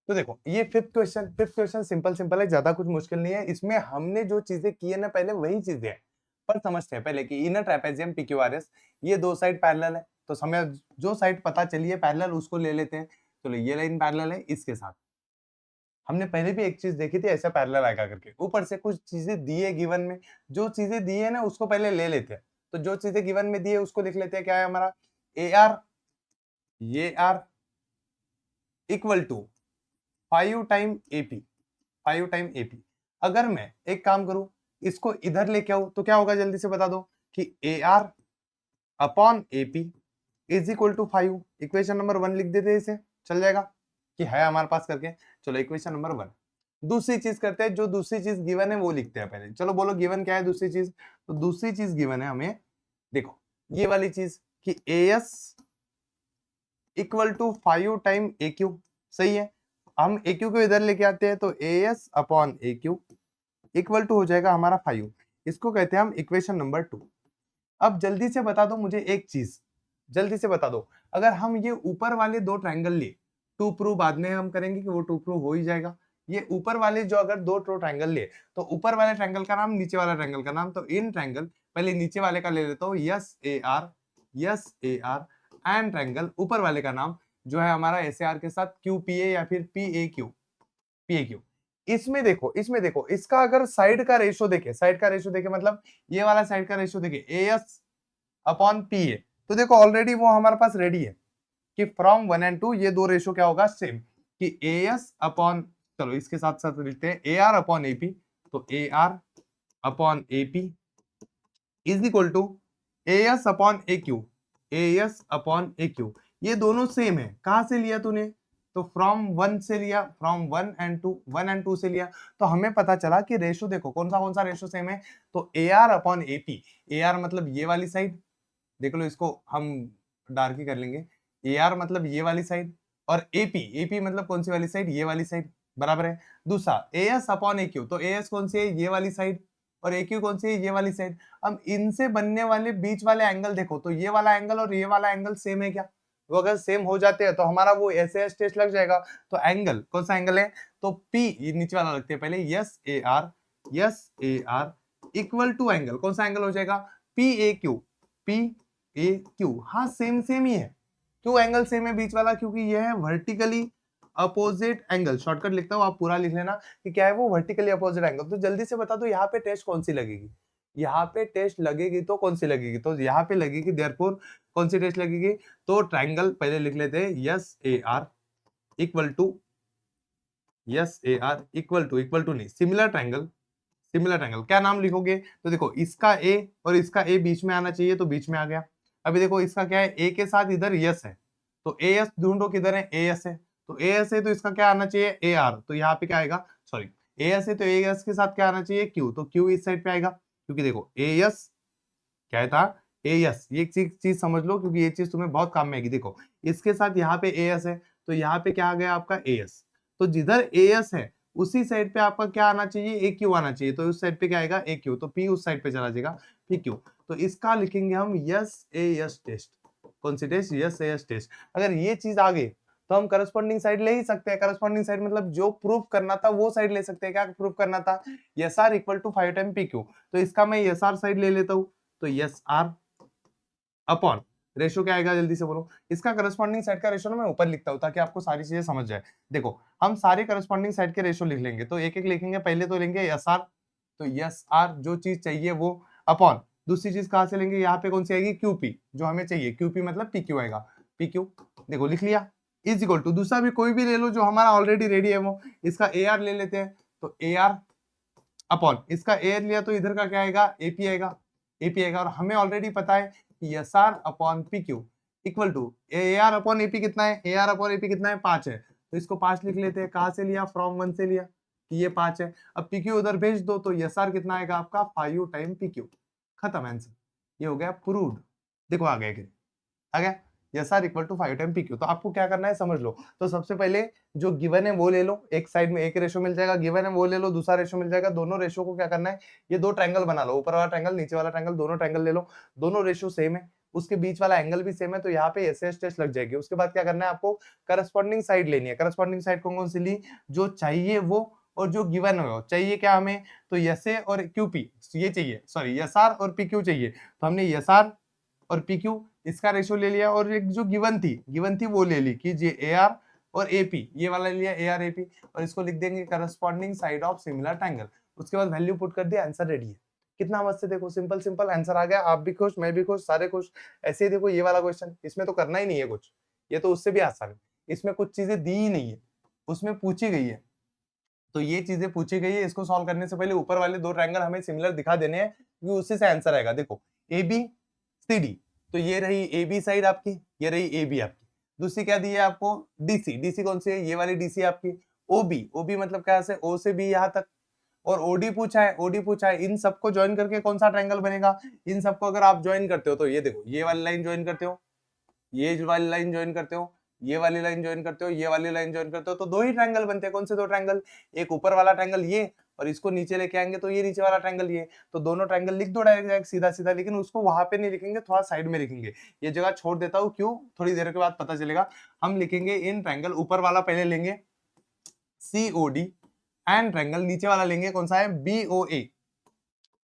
तो देखो ये फिफ्थ क्वेश्चन सिंपल सिंपल है, ज्यादा कुछ मुश्किल नहीं है। इसमें हमने जो चीजें की है ना पहले वही चीजें हैं, पर समझते हैं पहले कि इनर ट्रेपेजियम PQRS ये दो साइड पैरेलल है, तो हमें जो साइड पता चली है पैरेलल उसको ले लेते हैं। चलो ये लाइन पैरेलल है इसके साथ। हमने पहले भी एक चीज देखी थी ऐसा पैरेलल आएगा करके। ऊपर से कुछ चीजें दी है गिवन में, जो चीजें दी है ना उसको पहले ले लेते हैं। तो जो चीजें गिवन में दी है उसको लिख लेते हैं। क्या है हमारा? AR ये R equal to 5 time AP, 5 time AP। अगर मैं एक काम करूं, इसको इधर लेके आऊं तो क्या होगा? जल्दी से बता दो कि AR upon AP is equal to 5। Equation number 1 लिख देते हैं, इसे चल जाएगा कि है हमारे पास करके। चलो इक्वेशन नंबर 1। दूसरी चीज करते हैं, जो दूसरी चीज गिवन है वो लिखते हैं पहले। चलो बोलो गिवन क्या है दूसरी चीज? तो दूसरी चीज गिवन है हमें, देखो ये वाली चीज कि AS equal to 5 time AQ। सही है, हम AQ को इधर लेके आते हैं तो AS upon AQ equal to हो जाएगा हमारा 5। इसको कहते हैं हम इक्वेशन नंबर 2। अब जल्दी से बता दो मुझे एक चीज, जल्दी से बता दो, अगर हम ये ऊपर वाले दो ट्रायंगल लिए, टू प्रूव बाद में हम करेंगे कि वो टू प्रूव हो ही जाएगा। ये ऊपर वाले जो अगर दो ट्रायंगल लिए, तो ऊपर वाले ट्रायंगल का नाम, नीचे वाला ट्रायंगल का नाम, तो इन ट्रायंगल पहले नीचे वाले का ले लेता हूँ yes A are and triangle ऊपर वाले का नाम जो है हमारा SAR के साथ QPA या फिर PAQ। इसमें देखो इसका अगर साइड का रेशो देखे मतलब ये वाला साइड का रेशो देखे AS अपॉन PA, तो देखो ऑलरेडी वो हमारे पास रेडी है कि फ्रॉम 1 and 2 ये दो रेशो क्या होगा? सेम, कि AS अपॉन, चलो इसके साथ साथ लिखते हैं AR अपॉन AP, तो AR upon AP is equal to AS upon AQ। ये दोनों सेम है। कहां से लिया तूने? तो फ्रॉम 1 से लिया, फ्रॉम 1 and 2 से लिया। तो हमें पता चला कि रेशो देखो कौन सा रेशो सेम है। तो AR अपॉन AP, AR मतलब ये वाली साइड, देख लो इसको हम डार्क ही कर लेंगे। AR मतलब ये वाली साइड, और AP मतलब कौन सी वाली साइड? ये वाली साइड, बराबर है। दूसरा AS अपॉन AQ, तो AS कौन सी है? ये वाली साइड, और AQ कौन सी है? ये वाली साइड। अब इनसे बनने वाले बीच वाले एंगल देखो, तो ये वाला एंगल और ये वाला एंगल सेम है क्या? वो अगर सेम हो जाते हैं तो हमारा वो SAS टेस्ट लग जाएगा। तो एंगल कौन सा एंगल है? तो P, ये नीचे वाला लगते हैं पहले, S A R equal to angle, कौन सा एंगल हो जाएगा? PAQ। हाँ सेम ही है। क्यों एंगल सेम है बीच वाला? क्योंकि यह है वर्टिकली अपोजिट एंगल। शॉर्टकट लिखता हूँ, आप पूरा लिख लेना कि क्या है वो वर्टिकली अपोजिट एंगल। तो जल्दी से बता दो यहाँ पे टेस्ट कौन सी लगेगी? यहाँ पे टेस्ट लगेगी तो कौन सी लगेगी? तो यहाँ पे लगेगी, देयरफॉर कौन सी टेस्ट लगेगी? तो ट्रायंगल पहले लिख लेते हैं SAR equal to equal to नहीं, सिमिलर ट्रायंगल क्या नाम लिखोगे? तो देखो इसका A और इसका A बीच में आना चाहिए, तो बीच में आ गया। अभी देखो इसका क्या है? A के साथ इधर यस है, तो AS ढूंढो किधर है? AS है, तो AS है तो इसका क्या आना चाहिए? AR। तो यहाँ पे क्या आएगा? सॉरी, AS है तो AS के साथ क्या आना चाहिए? Q, तो Q इस साइड पे आएगा क्योंकि देखो एएस क्या था, एएस, ये चीज समझ लो क्योंकि ये चीज तुम्हें बहुत काम में आएगी। देखो इसके साथ यहाँ पे एएस है, तो यहाँ पे क्या आ गया आपका एएस, तो जिधर एएस है उसी साइड पे आपका क्या आना चाहिए, ए क्यू आना चाहिए, तो उस साइड पे क्या आएगा ए क्यू, तो पी उस साइड पे चला जाएगा पी क्यू, तो इसका लिखेंगे हम यस ए यस टेस्ट। कौन सी test, yes A S test. अगर ये चीज आ गई तो हम करस्पॉन्डिंग साइड ले ही सकते हैं। करस्पॉन्डिंग साइड मतलब जो प्रूफ करना था वो साइड ले सकते हैं। क्या प्रूफ करना था, S R equal to 5 time P Q, तो इसका मैं एस आर साइड ले लेता हूँ, तो एस आर अपॉन रेशो क्या आएगा, जल्दी से बोलो। इसका करस्पॉन्डिंग साइड का रेशो ना मैं ऊपर लिखता हूँ ताकि आपको सारी चीजें समझ जाए। देखो हम सारे करस्पॉन्डिंग साइड के रेशो लिख लेंगे, तो एक एक लिखेंगे। पहले तो लेंगे एस आर, तो एस आर जो चीज चाहिए वो, अपॉन दूसरी चीज कहां से लेंगे, यहाँ पे कौन सी आएगी, क्यूपी, जो हमें चाहिए क्यूपी मतलब पी क्यू आएगा, पी क्यू देखो लिख लिया, इज इक्वल टू दूसरा भी कोई भी ले लो जो हमारा ऑलरेडी रेडी है वो, इसका ए आर ले लेते हैं, तो ए आर अपॉन इसका ए आर लिया तो इधर का क्या आएगा, एपी आएगा, एपी आएगा। और हमें ऑलरेडी पता है कि S R upon P Q equal to A R upon AP कितना है, ए आर अपॉन एपी कितना है, 5 है, तो इसको 5 लिख लेते हैं। कहां से लिया, फ्रॉम 1 से लिया कि ये 5 है। अब पी क्यू उधर भेज दो, तो एस आर कितना आएगा आपका 5 टाइम पी क्यू, खत्म आंसर, ये हो गया प्रूव्ड। देखो आ गया, आ गया S R equal to 5 time P Q. तो आपको क्या करना है समझ लो। तो सबसे पहले जो गिवन है वो ले लो, एक साइड में एक रेशो मिल जाएगा, गिवन है वो ले लो, दूसरा रेशो मिल जाएगा। दोनों रेशो को क्या करना है, ये दो ट्रायंगल बना लो, ऊपर वाला ट्रायंगल नीचे वाला ट्रायंगल, दोनों ट्रायंगल ले लो, दोनों रेशो सेम है, उसके बीच वाला एंगल भी सेम है, तो यहाँ पे एस टेस्ट लग जाएगी। उसके बाद क्या करना है आपको, करस्पॉन्डिंग साइड लेनी है। करस्पॉन्डिंग साइड कौन कौन सी ली, जो चाहिए वो और जो गिवन हो, चाहिए क्या हमें, तो एस ए और क्यूपी ये चाहिए, सॉरी एस आर और पी क्यू चाहिए, तो हमने एस आर और पी क्यू इसका रेशियो ले लिया, और एक जो गिवन थी वो ले ली कि जे ए आर और एपी, ये वाला ले लिया ए आर एपी, और इसको लिख देंगे corresponding side of similar triangle. उसके बाद वैल्यू पुट कर दिया, आंसर रेडी है। कितना मस्त है, देखो सिंपल सिंपल आंसर आ गया, आप भी खुश, मैं भी खुश, सारे खुश। ऐसे ही देखो ये वाला क्वेश्चन, इसमें तो करना ही नहीं है कुछ, ये तो उससे भी आसान है, इसमें कुछ चीजें दी ही नहीं है, उसमें पूछी गई है। तो ये चीजें पूछी गई है, इसको सॉल्व करने से पहले ऊपर वाले दो ट्रायंगल हमें सिमिलर दिखा देने हैं, क्योंकि उसी से आंसर आएगा। देखो ए बी सी डी, तो ये रही ए बी साइड आपकी, ये रही ए बी आपकी। दूसरी क्या दी है आपको, डीसी, डीसी कौन सी है, ये वाली डीसी आपकी। ओबी, ओबी मतलब क्या से, ओ से बी यहाँ तक। और ओडी पूछा है, ओडी पूछा है, इन सबको ज्वाइन करके कौन सा ट्रायंगल बनेगा, इन सबको अगर आप ज्वाइन करते हो तो ये देखो, ये वाली लाइन ज्वाइन करते हो, ये वाली लाइन ज्वाइन करते हो, ये वाली लाइन ज्वाइन करते हो, ये वाली लाइन ज्वाइन करते हो, तो दो ही ट्रायंगल बनते हैं। कौन से दो ट्रायंगल, एक ऊपर वाला ट्रायंगल ये, और इसको नीचे लेके आएंगे तो ये नीचे वाला ट्रायंगल ये। तो दोनों ट्रायंगल लिख दो डायरेक्ट सीधा सीधा, लेकिन उसको वहां पे नहीं लिखेंगे, थोड़ा साइड में लिखेंगे। ये जगह छोड़ देता हूँ, क्यों, थोड़ी देर के बाद पता चलेगा। हम लिखेंगे इन ट्रायंगल, ऊपर वाला पहले लेंगे COD, एंड ट्रायंगल नीचे वाला लेंगे कौन सा है, BOA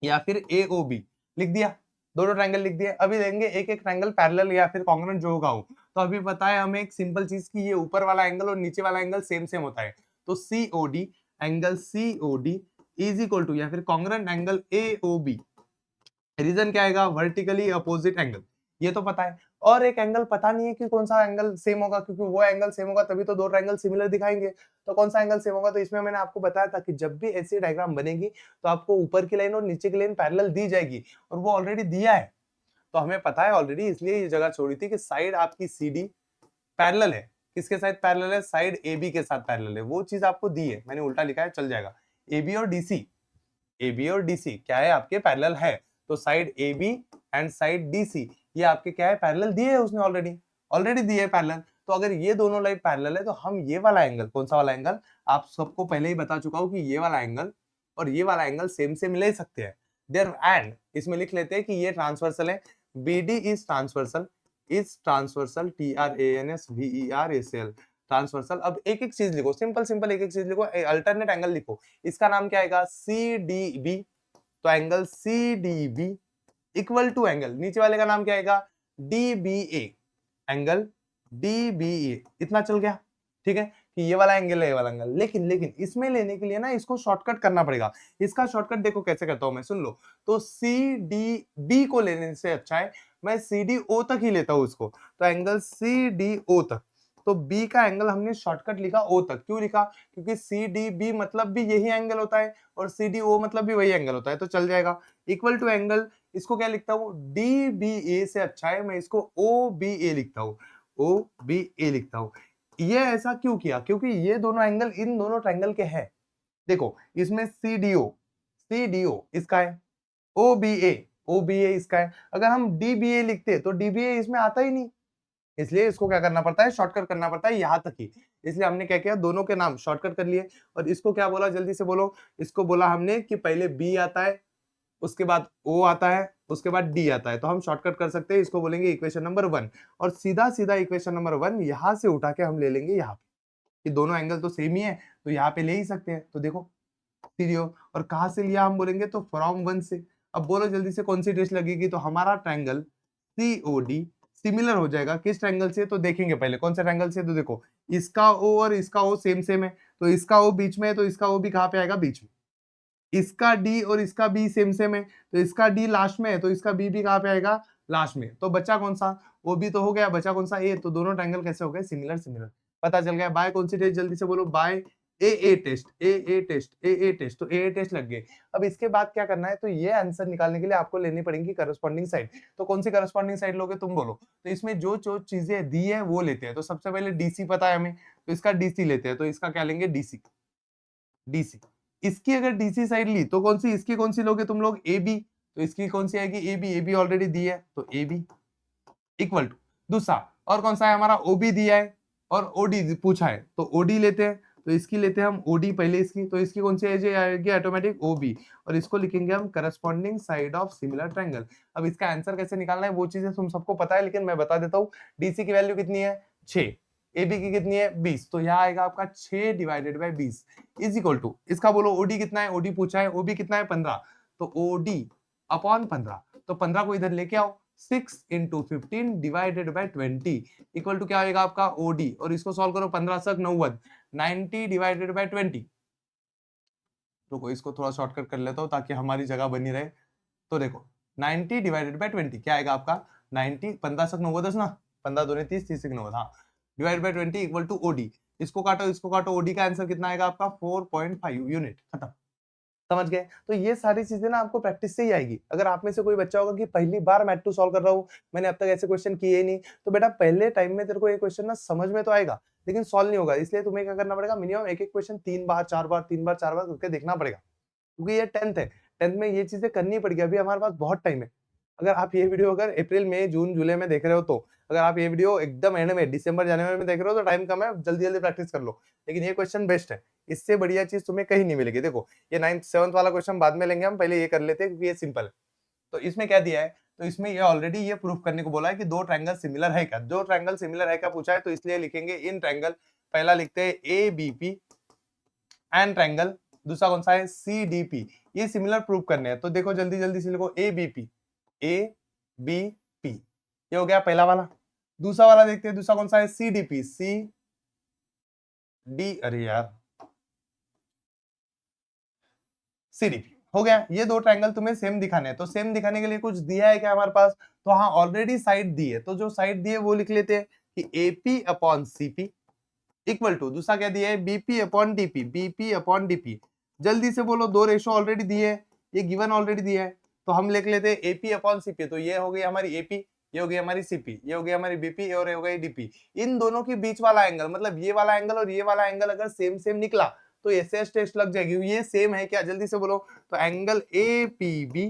या फिर AOB। लिख दिया, दोनों ट्रायंगल लिख दिए। अभी लेंगे एक एक ट्रायंगल पैरेलल या फिर कॉन्ग्रुएंट जो होगा वो। तो अभी पता है हमें एक सिंपल चीज की, ये ऊपर वाला एंगल और नीचे वाला एंगल सेम सेम होता है, तो COD, angle COD is equal to या फिर कॉन्ग्रुएंट एंगल AOB। रीजन क्या आएगा, वर्टिकली अपोजिट एंगल, ये तो पता है। और एक एंगल पता नहीं है कि कौन सा एंगल सेम होगा, क्योंकि वो एंगल सेम होगा तभी तो दो ट्रायंगल सिमिलर दिखाएंगे। तो कौन सा एंगल सेम होगा, तो इसमें मैंने आपको बताया था कि जब भी ऐसी डायग्राम बनेगी तो आपको ऊपर की लाइन और नीचे की लाइन पैरेलल दी जाएगी, और वो ऑलरेडी दिया है, तो हमें पता है ऑलरेडी, इसलिए ये जगह छोड़ी थी कि साइड आपकी CD पैरेलल है, किसके साथ पैरेलल है, साइड AB के साथ पैरेलल है, वो चीज आपको दी है, मैंने उल्टा लिखा है, चल जाएगा। AB और DC, AB और DC क्या है आपके पैरेलल है, तो side AB and side DC ये आपके क्या है, पैरेलल दिए है उसने, ऑलरेडी दिए है पैरेलल। तो अगर ये दोनों लाइन पैरेलल है तो हम ये वाला एंगल, कौन सा वाला एंगल, आप सबको पहले ही बता चुका हूं कि ये वाला एंगल और ये वाला एंगल सेम सेम ले सकते हैं। देयर एंड इसमें लिख लेते हैं कि ये ट्रांसवर्सल है, BD is transversal, TRANSVERACL transversal. अब एक एक चीज लिखो, सिंपल सिंपल एक एक चीज लिखो, अल्टरनेट एंगल लिखो। इसका नाम क्या आएगा, CDB, तो angle CDB equal to angle नीचे वाले का नाम क्या आएगा, DBA, एंगल DBA। इतना चल गया, ठीक है, कि ये वाला एंगल है, ये वाला एंगल। लेकिन लेकिन इसमें लेने के लिए ना इसको शॉर्टकट करना पड़ेगा। इसका शॉर्टकट देखो कैसे करता हूं मैं, सुन लो। तो CDB को लेने से अच्छा है मैं CDO तक ही लेता हूं उसको, तो एंगल CDO तक। तो B का एंगल हमने शॉर्टकट लिखा O तक, क्यों लिखा, क्योंकि CDB मतलब भी यही एंगल होता है और CDO मतलब भी वही एंगल होता है, तो चल जाएगा। इक्वल टू एंगल, इसको क्या लिखता हूँ, DBA से अच्छा है मैं इसको OBA लिखता हूँ, OBA लिखता हूँ। ये ऐसा क्यों किया, क्योंकि ये दोनों एंगल इन दोनों ट्रायंगल के हैं। देखो इसमें CDO इसका है, ओ बी ए इसका है। अगर हम डी बी ए लिखते तो डी बी ए इसमें आता ही नहीं, इसलिए इसको क्या करना पड़ता है, शॉर्टकट करना पड़ता है यहाँ तक ही। इसलिए हमने क्या किया, दोनों के नाम शॉर्टकट कर लिए। और इसको क्या बोला, जल्दी से बोलो। इसको बोला हमने कि पहले बी आता है, उसके बाद ओ आता है, उसके बाद डी आता है। तो हम शॉर्टकट कर सकते हैं, इसको बोलेंगे इक्वेशन नंबर 1। और सीधा सीधा इक्वेशन नंबर 1 यहाँ से उठा के हम ले लेंगे यहाँ पे, कि दोनों एंगल तो सेम ही है, तो यहाँ पे ले ही सकते हैं। तो देखो सीरियो, और कहाँ से लिया हम बोलेंगे तो फ्रॉम 1 से। अब बोलो जल्दी से कौन सी टेस्ट लगेगी, तो हमारा ट्रायंगल सीओडी सिमिलर हो जाएगा किस ट्रायंगल से, तो देखेंगे पहले कौन सा ट्रायंगल से। तो देखो इसका ओ और इसका ओ सेम सेम है, तो इसका ओ बीच में है, तो इसका ओ भी कहाँ पे आएगा, बीच में। इसका डी और इसका बी सेम सेम है, तो इसका डी लास्ट में है, तो इसका बी भी कहाँ पे आएगा, लास्ट में। तो बचा कौन सा, ओ बी तो हो गया, बचा कौन सा, ए। तो दोनों ट्रायंगल कैसे हो गए, सिमिलर सिमिलर। पता चल गया। बाय कौन सी टेस्ट, जल्दी से बोलो, बाय ए टेस्ट, ए टेस्ट, ए टेस्ट। तो ए टेस्ट लग गए। अब इसके बाद क्या करना है, तो ये आंसर निकालने के लिए आपको लेनी पड़ेगी करस्पॉन्डिंग साइड। तो कौन सी करस्पॉन्डिंग साइड लोगे, तुम बोलो। तो इसमें जो जो चीजें दी है वो लेते हैं। तो सबसे पहले डीसी पता है हमें, तो इसका डीसी लेते हैं। तो इसका क्या लेंगे, डीसी, डीसी। इसकी अगर डीसी साइड ली तो कौन सी, इसकी कौन सी लोगे तुम लोग, ए बी। तो इसकी कौन सी आएगी, A B. A B already दी है, तो ए बी इक्वल टू दूसरा और कौन सा है हमारा, ओबी दिया है और ओडी पूछा है, तो ओडी लेते हैं। तो इसकी लेते हैं हम ओडी पहले इसकी। तो इसकी कौन सी आएगी, ऑटोमेटिक ओबी। और इसको लिखेंगे हम corresponding side of similar triangle. अब इसका आंसर कैसे निकालना है वो चीजें तुम सबको पता है, लेकिन मैं बता देता हूँ। डीसी की वैल्यू कितनी है, 6। एबी की कितनी है, 20। तो यहाँ आएगा आपका 6 divided by 20 is equal to, इसका बोलो ओडी कितना है, ओडी पूछा है, ओबी कितना है 15। तो ओडी अपॉन 15, तो 15 को इधर लेके आओ, 6 into 15 divided by 20 equal to क्या आएगा आपका ओडी। और इसको सॉल्व करो, 15 सक 90, 90 डिवाइडेड बाई 20। रुको इसको थोड़ा शॉर्टकट कर लेता हूँ ताकि हमारी जगह बनी रहे। तो देखो 90 डिवाइडेड बाई 20 क्या आएगा आपका, 90, 15 सक 90 10 ना, 15 दूनी 30, 30 90, हाँ, divide by 20 equal to OD. इसको काटो, ओडी का आंसर कितना आएगा आपका 4.5 यूनिट। खत्म, समझ गए। तो ये सारी चीजें ना आपको प्रैक्टिस से ही आएगी। अगर आप में से कोई बच्चा होगा कि पहली बार मैथ 2 सॉल्व कर रहा हूँ, मैंने अब तक ऐसे क्वेश्चन किए ही नहीं, तो बेटा पहले टाइम में तेरे को ये क्वेश्चन ना समझ में तो आएगा लेकिन सॉल्व नहीं होगा। इसलिए तुम्हें क्या करना पड़ेगा, मिनिमम एक एक क्वेश्चन 3 बार 4 बार 3 बार 4 बार करके देखना पड़ेगा, क्योंकि ये 10th है। 10th में ये चीजें करनी पड़ेगी। अभी हमारे पास बहुत टाइम है। अगर आप ये वीडियो अगर अप्रैल मई जून जुलाई में देख रहे हो, तो अगर आप ये वीडियो एकदम एंड में दिसंबर जनवरी में देख रहे हो तो टाइम कम है, जल्दी जल्दी प्रैक्टिस कर लो। लेकिन ये क्वेश्चन बेस्ट है, इससे बढ़िया चीज तुम्हें कहीं नहीं मिलेगी। देखो ये 9th 7th वाला क्वेश्चन बाद में लेंगे हम, पहले ये कर लेते हैं क्योंकि ये सिंपल है। तो इसमें क्या दिया है, तो इसमें ये ऑलरेडी ये प्रूफ करने को बोला है कि दो ट्रायंगल सिमिलर है क्या, दो ट्रायंगल सिमिलर है क्या पूछा है, तो इसलिए लिखेंगे इन ट्रायंगल। पहला लिखते हैं A B P and triangle, दूसरा कौन सा है सी डी पी। ये सिमिलर प्रूफ करने हैं। तो देखो जल्दी जल्दी से लिखो A B P, A B P, ये हो गया पहला वाला। दूसरा वाला देखते हैं, दूसरा कौन सा है C D P, C D, अरे यार सी डी पी हो गया। ये दो ट्रायंगल तुम्हें सेम दिखाने हैं। तो सेम दिखाने के लिए कुछ दिया है क्या हमारे पास, तो हाँ ऑलरेडी साइड दी है। तो जो साइड दी है वो लिख लेते हैं कि AP upon CP equal to, दूसरा क्या दिया है BP upon DP, BP upon DP. जल्दी से बोलो, दो रेशो ऑलरेडी दी है, ये गिवन ऑलरेडी दिया है। तो हम लिख लेते हैं एपी अपॉन सीपी। तो ये हो गई हमारी एपी, ये हो गई हमारी सीपी, ये हो गई हमारी बीपी और ये हो गई डीपी। इन दोनों के बीच वाला एंगल, मतलब ये वाला एंगल और ये वाला एंगल अगर सेम सेम निकला तो एसएस टेस्ट लग जाएगी। ये सेम है क्या, जल्दी से बोलो। तो angle APB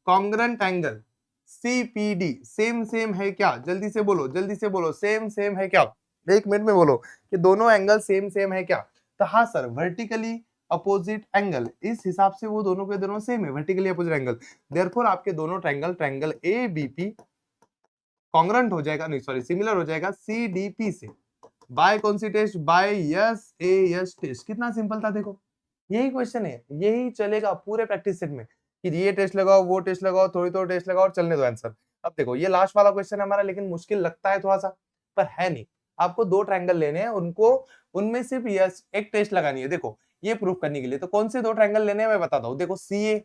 congruent angle CPD same same है क्या, जल्दी से बोलो, जल्दी से बोलो, सेम सेम है क्या, एक मिनट में बोलो कि दोनों एंगल सेम सेम है क्या। तो हाँ सर, वर्टिकली अपोजिट एंगल, इस हिसाब से वो दोनों के दोनों सेम है, वर्टिकली अपोजिट एंगल। देयरफॉर आपके दोनों triangle, triangle A B P congruent हो जाएगा, नहीं सॉरी सिमिलर हो जाएगा सी डी पी से। बाय कौन सी test, by S A S test. कितना सिंपल था, देखो यही क्वेश्चन है, यही चलेगा पूरे प्रैक्टिस सेट में कि ये टेस्ट लगाओ, वो टेस्ट लगाओ, थोड़ी थोड़ी टेस्ट लगाओ और चलने दो आंसर। अब देखो ये लास्ट वाला क्वेश्चन है हमारा, लेकिन मुश्किल लगता है थोड़ा सा, पर है नहीं। आपको दो ट्रायंगल लेने हैं, उनको उनमें सिर्फ यस एक टेस्ट लगानी है। देखो ये प्रूफ करने के लिए तो कौन से दो ट्रायंगल लेने हैं मैं बताता हूँ। देखो सी ए,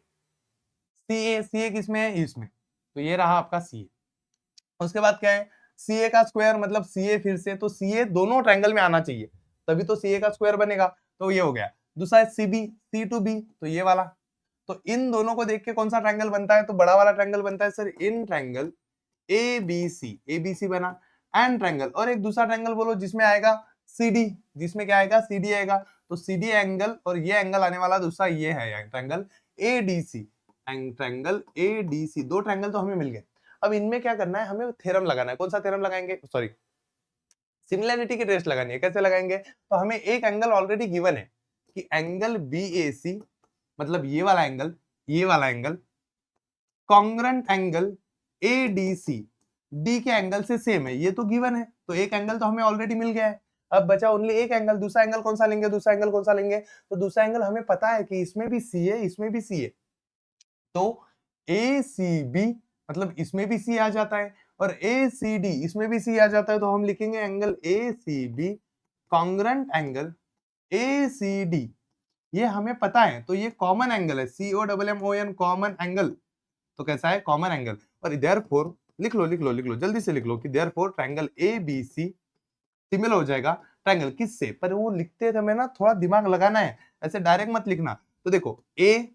सी ए किसमें है, इसमें। तो ये रहा आपका सी ए। उसके बाद क्या है, सी ए का स्क्वायर मतलब सी ए फिर से, तो सी ए दोनों ट्रायंगल में आना चाहिए तभी तो सी ए का स्क्वायर बनेगा। तो ये हो गया। दूसरा है C B, C to B, तो ये वाला। तो इन दोनों को देख के कौन सा ट्रायंगल बनता है, तो बड़ा वाला ट्रायंगल बनता है sir in triangle A B C बना एंड ट्रायंगल। और एक दूसरा ट्रायंगल बोलो जिसमें आएगा सी डी, जिसमें क्या आएगा सी डी आएगा। तो सी डी एंगल और ये एंगल आने वाला दूसरा ये है triangle A D C triangle ADC, दो ट्रायंगल तो हमें मिल गए। अब इनमें क्या करना है, हमें थ्योरम लगाना है। कौन सा थ्योरम लगाएंगे, सॉरी सिमिलैरिटी की टेस्ट लगानी है। कैसे लगाएंगे, तो हमें एक एंगल ऑलरेडी गिवन है कि एंगल बीएसी मतलब ये वाला एंगल, ये वाला angle congruent angle ADC D के एंगल से सेम है, ये तो गिवन है। तो एक एंगल तो हमें ऑलरेडी मिल गया है। अब बचा ओनली एक एंगल। दूसरा एंगल कौन सा लेंगे, दूसरा एंगल कौन सा लेंगे, तो दूसरा एंगल हमें पता है कि इसमें भी सी है, इसमें भी सी है। तो ए सी बी मतलब इसमें भी सी आ जाता है और ए सी डी इसमें भी सी आ जाता है। तो हम लिखेंगे angle A C B congruent angle A C D, ये हमें पता है। तो ये कॉमन एंगल है, C O double M O N, common angle. तो कैसा है, कॉमन एंगल। और देयरफॉर लिख लो लिख लो लिख लो, जल्दी से लिख लो कि therefore triangle A B C similar हो जाएगा ट्रायंगल किससे। पर वो लिखते समय ना थोड़ा दिमाग लगाना है, ऐसे डायरेक्ट मत लिखना। तो देखो ए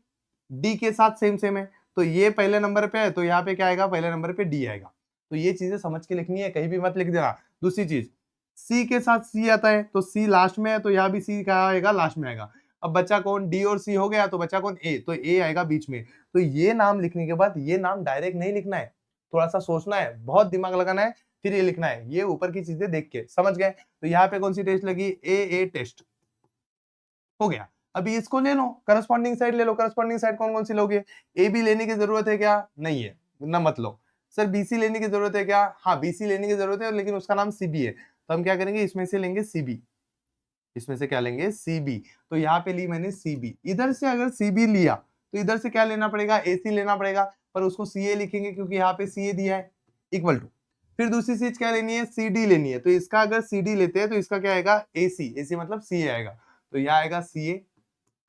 डी के साथ सेम सेम है, तो ये पहले नंबर पे है, तो यहाँ पे क्या आएगा, पहले नंबर पे डी आएगा। तो ये चीजें समझ के लिखनी है, कहीं भी मत लिख देना। दूसरी चीज, सी के साथ सी आता है, तो सी लास्ट में है, तो यहाँ भी सी क्या आएगा, लास्ट में आएगा। अब बच्चा कौन, डी और सी हो गया, तो बच्चा कौन, ए, तो ए आएगा बीच में। तो ये नाम लिखने के बाद ये नाम डायरेक्ट नहीं लिखना है, थोड़ा सा सोचना है, बहुत दिमाग लगाना है, फिर ये लिखना है। ये ऊपर की चीजें देख के समझ गए। तो यहाँ पे कौन सी टेस्ट लगी, ए टेस्ट हो गया। अभी इसको ले लो, करस्पॉन्डिंग साइड ले लो। करस्पॉन्डिंग साइड कौन कौन सी लोगे, ए बी लेने की जरूरत है क्या, नहीं है ना, मत लो। सर बीसी लेने की जरूरत है क्या, हाँ बीसी लेने की जरूरत है, लेकिन उसका नाम सीबी है। तो हम क्या करेंगे, इसमें से लेंगे सीबी, इसमें से क्या लेंगे, सीबी। तो यहाँ पे ली मैंने सीबी। इधर से अगर सीबी लिया तो इधर से क्या लेना पड़ेगा, एसी लेना पड़ेगा, पर उसको सीए लिखेंगे क्योंकि यहाँ पे सीए दिया है, इक्वल टू। फिर दूसरी चीज क्या लेनी है, सीडी लेनी है। तो इसका अगर सीडी लेते हैं तो इसका क्या आएगा, एसी, एसी मतलब सीए आएगा। तो यहाँ आएगा सीए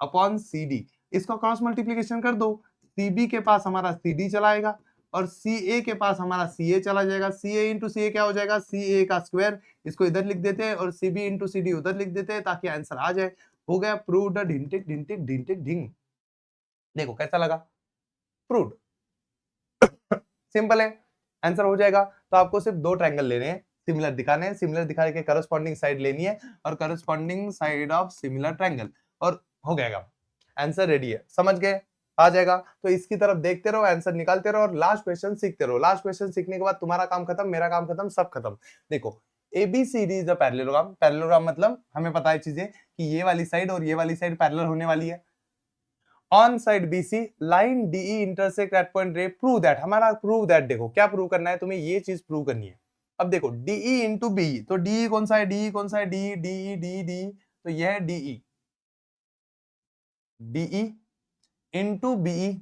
अपॉन सीडी। इसको क्रॉस मल्टीप्लीकेशन कर दो, सीबी के पास हमारा सीडी चला आएगा और सीए के पास हमारा सीए चला जाएगा। सीए इंटू सीए क्या हो जाएगा, सीए का स्क्वायर। इसको इधर लिख देते हैं और सीबी इंटू सीडी उधर लिख देते हैं ताकि आंसर आ जाए। हो गया प्रूव्ड, ढिंटिक ढिंटिक ढिंटिक ढिंग। देखो कैसा लगा, प्रूव्ड, सिंपल है, आंसर हो जाएगा। तो आपको सिर्फ दो ट्रायंगल लेने हैं, सिमिलर दिखाने हैं, सिमिलर दिखा के करस्पॉन्डिंग साइड लेनी है और corresponding side of similar triangle, और हो जाएगा, आंसर रेडी है। समझ गए, आ जाएगा। तो इसकी तरफ देखते रहो, आंसर निकालते रहो और लास्ट क्वेश्चन सीखते रहो। लास्ट क्वेश्चन सीखने के बाद तुम्हारा काम खत्म, मेरा काम खत्म, सब खत्म। देखो ABCD is a parallelogram. Parallelogram मतलब हमें पता है चीजें कि ये वाली साइड और ये वाली साइड पैरेलल होने वाली है। On side BC line DE intersect at point A, prove that. हमारा प्रूव दैट, देखो क्या प्रूव करना है तुम्हें, ये चीज प्रूव करनी है। अब देखो डीई इंटू बीई, तो डीई कौन सा है, डीई कौन सा है, डी डी डी डी, तो यह है डीई, डीई इंटू बीई,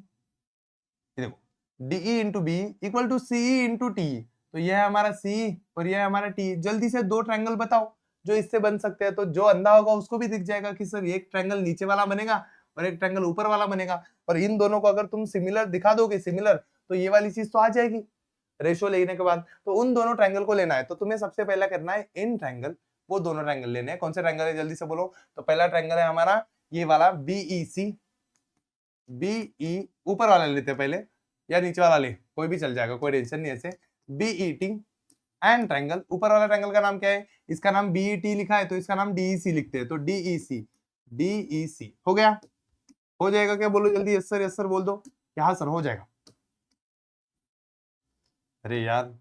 देखो DE into BE equal to CE into T. तो यह है हमारा सी और यह है हमारा टी। जल्दी से दो ट्रायंगल बताओ जो इससे बन सकते हैं। तो जो अंधा होगा उसको भी दिख जाएगा कि सर एक ट्रायंगल नीचे वाला बनेगा और एक ट्रायंगल ऊपर वाला बनेगा। और इन दोनों को अगर तुम सिमिलर दिखा दोगे, सिमिलर, तो ये वाली चीज तो आ जाएगी रेशो लेने के बाद। तो उन दोनों ट्रायंगल को लेना है। तो तुम्हें सबसे पहला करना है इन ट्रायंगल, वो दोनों ट्रायंगल लेने हैं। कौन से ट्रायंगल है, जल्दी से बोलो। तो पहला ट्रायंगल है हमारा ये वाला बीईसी, बीई ऊपर वाला लेते हैं पहले, या नीचे वाला ले, कोई भी चल जाएगा, कोई टेंशन नहीं। ऐसे बीईटी एंड ट्रायंगल, ऊपर वाला ट्रायंगल का नाम क्या है, इसका नाम बीईटी लिखा है तो इसका नाम डीईसी लिखते हैं। तो डीईसी, डीईसी हो गया, हो जाएगा क्या, बोलो जल्दी, यस सर बोल दो। यहाँ सर हो जाएगा। अरे यार